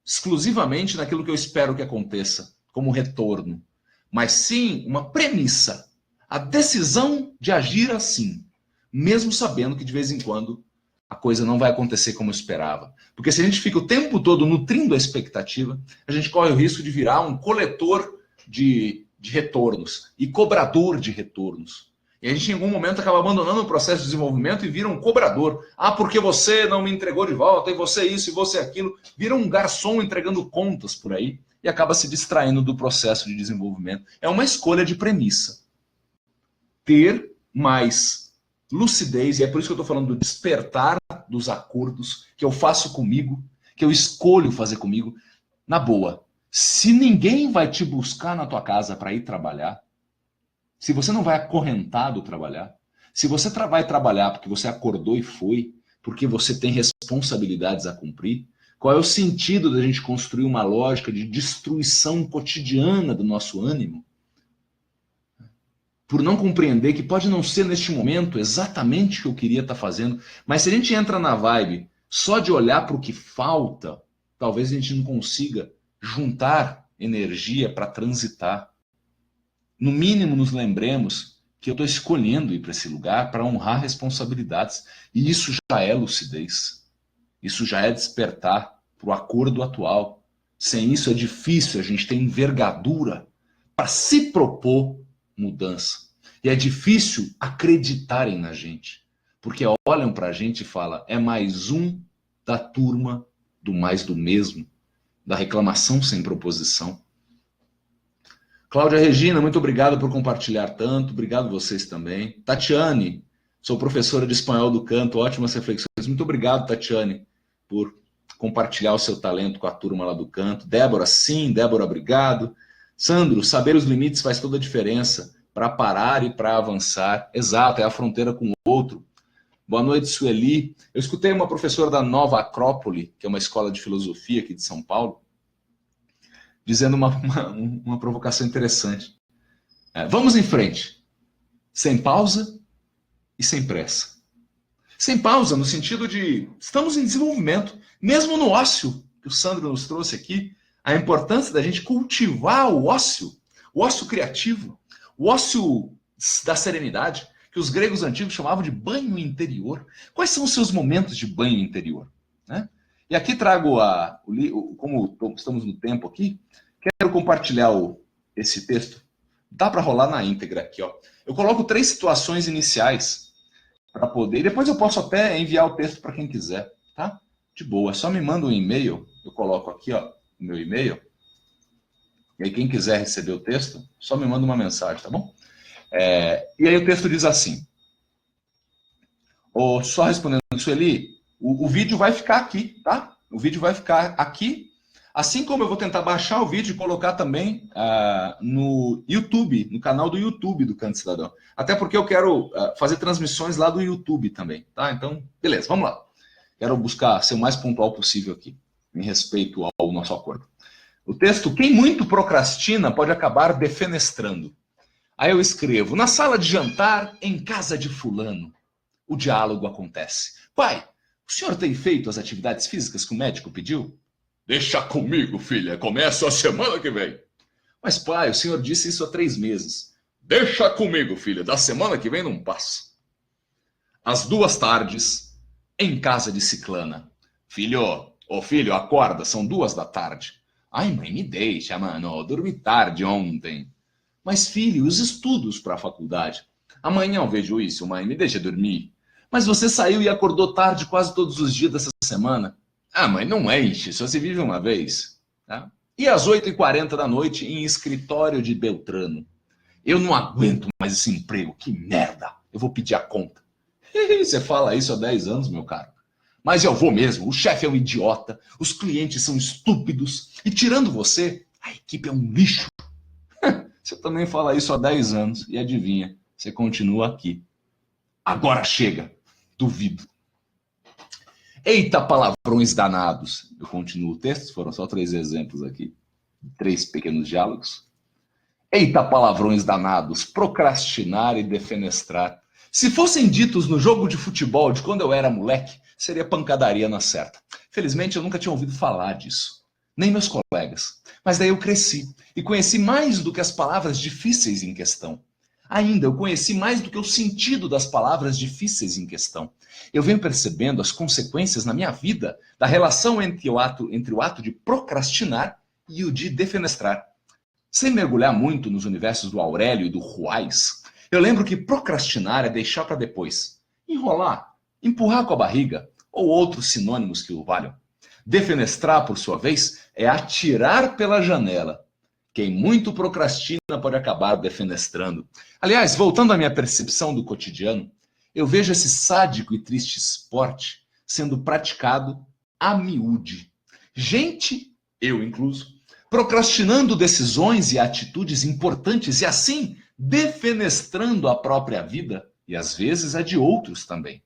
exclusivamente naquilo que eu espero que aconteça, como retorno. Mas sim uma premissa. A decisão de agir assim, mesmo sabendo que de vez em quando a coisa não vai acontecer como eu esperava. Porque se a gente fica o tempo todo nutrindo a expectativa, a gente corre o risco de virar um coletor de retornos e cobrador de retornos. E a gente, em algum momento, acaba abandonando o processo de desenvolvimento e vira um cobrador. Ah, porque você não me entregou de volta, e você isso, e você aquilo. Vira um garçom entregando contas por aí e acaba se distraindo do processo de desenvolvimento. É uma escolha de premissa. Ter mais lucidez, e é por isso que eu estou falando do despertar dos acordos que eu faço comigo, que eu escolho fazer comigo, na boa. Se ninguém vai te buscar na tua casa para ir trabalhar, se você não vai acorrentado trabalhar, se você vai trabalhar porque você acordou e foi, porque você tem responsabilidades a cumprir, qual é o sentido da gente construir uma lógica de destruição cotidiana do nosso ânimo? Por não compreender que pode não ser neste momento exatamente o que eu queria estar fazendo, mas se a gente entra na vibe só de olhar para o que falta, talvez a gente não consiga juntar energia para transitar. No mínimo, nos lembremos que eu estou escolhendo ir para esse lugar para honrar responsabilidades. E isso já é lucidez. Isso já é despertar para o acordo atual. Sem isso é difícil a gente ter envergadura para se propor mudança. E é difícil acreditarem na gente. Porque olham para a gente e falam, é mais um da turma do mais do mesmo, da reclamação sem proposição. Cláudia Regina, muito obrigado por compartilhar tanto. Obrigado vocês também. Tatiane, sou professora de espanhol do Canto, ótimas reflexões. Muito obrigado, Tatiane, por compartilhar o seu talento com a turma lá do Canto. Débora, sim. Débora, obrigado. Sandro, saber os limites faz toda a diferença para parar e para avançar. Exato, é a fronteira com o outro. Boa noite, Sueli. Eu escutei uma professora da Nova Acrópole, que é uma escola de filosofia aqui de São Paulo, dizendo uma provocação interessante. Vamos em frente, sem pausa e sem pressa. Sem pausa, no sentido de estamos em desenvolvimento, mesmo no ócio, que o Sandro nos trouxe aqui, a importância da gente cultivar o ócio criativo, o ócio da serenidade, que os gregos antigos chamavam de banho interior. Quais são os seus momentos de banho interior? Né? E aqui trago, como estamos no tempo aqui, quero compartilhar esse texto. Dá para rolar na íntegra aqui. Ó. Eu coloco 3 situações iniciais para poder, e depois eu posso até enviar o texto para quem quiser. Tá? De boa, só me manda um e-mail, eu coloco aqui ó, o meu e-mail, e aí quem quiser receber o texto, só me manda uma mensagem, tá bom? E aí o texto diz assim, só respondendo, Sueli, o vídeo vai ficar aqui, tá? O vídeo vai ficar aqui, assim como eu vou tentar baixar o vídeo e colocar também no YouTube, no canal do YouTube do Canto Cidadão. Até porque eu quero fazer transmissões lá do YouTube também, tá? Então, beleza, vamos lá. Quero buscar ser o mais pontual possível aqui, em respeito ao nosso acordo. O texto, quem muito procrastina pode acabar defenestrando. Aí eu escrevo, na sala de jantar, em casa de fulano, o diálogo acontece. Pai, o senhor tem feito as atividades físicas que o médico pediu? Deixa comigo, filha, começa a semana que vem. Mas pai, o senhor disse isso há 3 meses. Deixa comigo, filha, da semana que vem não passa. Às 2 tardes, em casa de ciclana. Filho, filho, acorda, são 2 da tarde. Ai, mãe, me deixa, mano, eu dormi tarde ontem. Mas, filho, os estudos para a faculdade. Amanhã eu vejo isso, mãe, me deixa dormir. Mas você saiu e acordou tarde quase todos os dias dessa semana. Ah, mãe, não enche, só se vive uma vez. Tá? E às 8h40 da noite, em escritório de Beltrano. Eu não aguento mais esse emprego, que merda, eu vou pedir a conta. Você fala isso há 10 anos, meu caro. Mas eu vou mesmo, o chefe é um idiota, os clientes são estúpidos, e tirando você, a equipe é um lixo. Você também fala isso há 10 anos, e adivinha, você continua aqui. Agora chega, duvido. Eita, palavrões danados. Eu continuo o texto, foram só 3 exemplos aqui, 3 pequenos diálogos. Eita, palavrões danados, procrastinar e defenestrar. Se fossem ditos no jogo de futebol de quando eu era moleque, seria pancadaria na certa. Felizmente, eu nunca tinha ouvido falar disso, nem meus colegas. Mas daí eu cresci e conheci mais do que as palavras difíceis em questão. Ainda, eu conheci mais do que o sentido das palavras difíceis em questão. Eu venho percebendo as consequências na minha vida da relação entre o ato de procrastinar e o de defenestrar. Sem mergulhar muito nos universos do Aurélio e do Ruais, eu lembro que procrastinar é deixar para depois. Enrolar, empurrar com a barriga, ou outros sinônimos que o valham. Defenestrar, por sua vez, é atirar pela janela. Quem muito procrastina pode acabar defenestrando. Aliás, voltando à minha percepção do cotidiano, eu vejo esse sádico e triste esporte sendo praticado a miúde. Gente, eu incluso, procrastinando decisões e atitudes importantes e assim defenestrando a própria vida e às vezes a de outros também.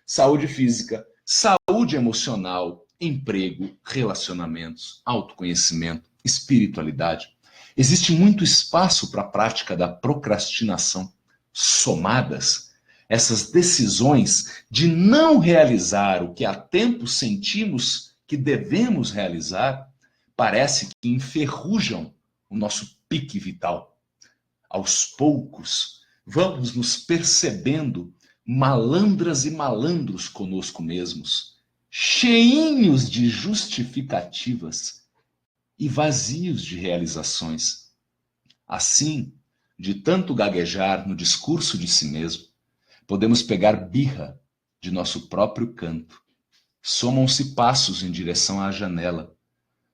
Saúde física, saúde emocional, emprego, relacionamentos, autoconhecimento, espiritualidade. Existe muito espaço para a prática da procrastinação. Somadas, essas decisões de não realizar o que há tempo sentimos que devemos realizar, parece que enferrujam o nosso pique vital. Aos poucos, vamos nos percebendo malandras e malandros conosco mesmos, cheinhos de justificativas e vazios de realizações. Assim, de tanto gaguejar no discurso de si mesmo, podemos pegar birra de nosso próprio canto. Somam-se passos em direção à janela.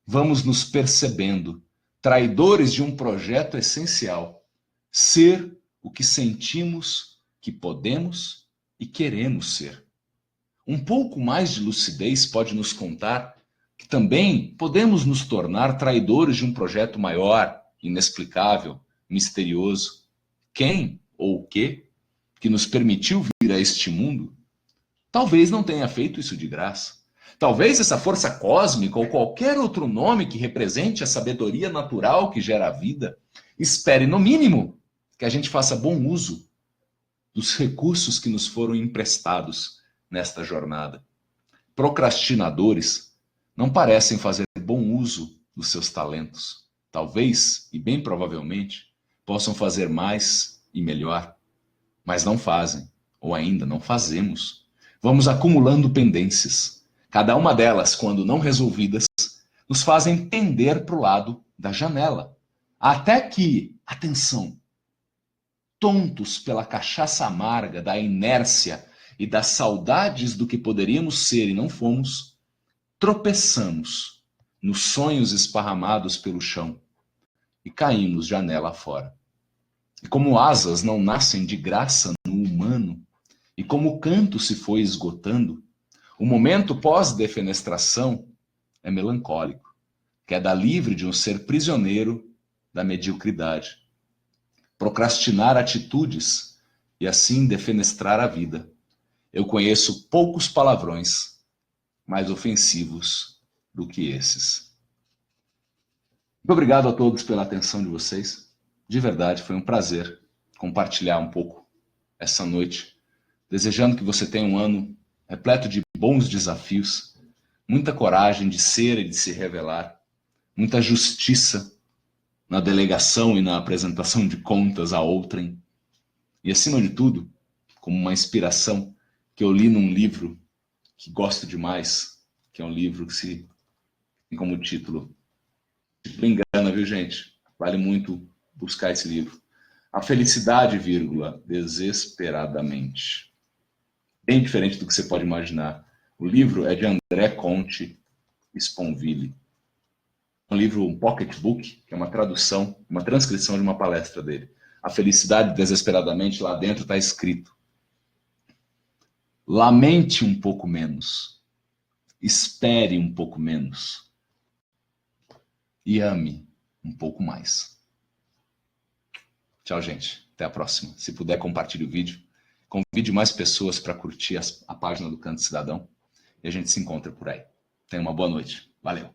Vamos nos percebendo traidores de um projeto essencial: ser o que sentimos que podemos e queremos ser. Um pouco mais de lucidez pode nos contar que também podemos nos tornar traidores de um projeto maior, inexplicável, misterioso. Quem ou o que nos permitiu vir a este mundo, talvez não tenha feito isso de graça. Talvez essa força cósmica ou qualquer outro nome que represente a sabedoria natural que gera a vida, espere no mínimo que a gente faça bom uso dos recursos que nos foram emprestados nesta jornada. Procrastinadores não parecem fazer bom uso dos seus talentos. Talvez, e bem provavelmente, possam fazer mais e melhor, mas não fazem, ou ainda não fazemos. Vamos acumulando pendências. Cada uma delas, quando não resolvidas, nos fazem pender para o lado da janela. Até que, atenção, tontos pela cachaça amarga da inércia e das saudades do que poderíamos ser e não fomos, tropeçamos nos sonhos esparramados pelo chão e caímos janela afora. E como asas não nascem de graça no humano, e como o canto se foi esgotando, o momento pós-defenestração é melancólico, queda livre de um ser prisioneiro da mediocridade. Procrastinar atitudes e assim defenestrar a vida. Eu conheço poucos palavrões mais ofensivos do que esses. Muito obrigado a todos pela atenção de vocês. De verdade, foi um prazer compartilhar um pouco essa noite, desejando que você tenha um ano repleto de bons desafios, muita coragem de ser e de se revelar, muita justiça na delegação e na apresentação de contas a outrem, e acima de tudo, como uma inspiração que eu li num livro que gosto demais, que é um livro que tem como título, não engana, viu, gente? Vale muito buscar esse livro. A Felicidade, Desesperadamente. Bem diferente do que você pode imaginar. O livro é de André Comte Sponville. um livro, um pocketbook, que é uma tradução, uma transcrição de uma palestra dele. A felicidade desesperadamente, lá dentro está escrito: lamente um pouco menos, espere um pouco menos e ame um pouco mais. Tchau, gente. Até a próxima. Se puder, compartilhe o vídeo. Convide mais pessoas para curtir a página do Canto Cidadão. E a gente se encontra por aí. Tenha uma boa noite. Valeu.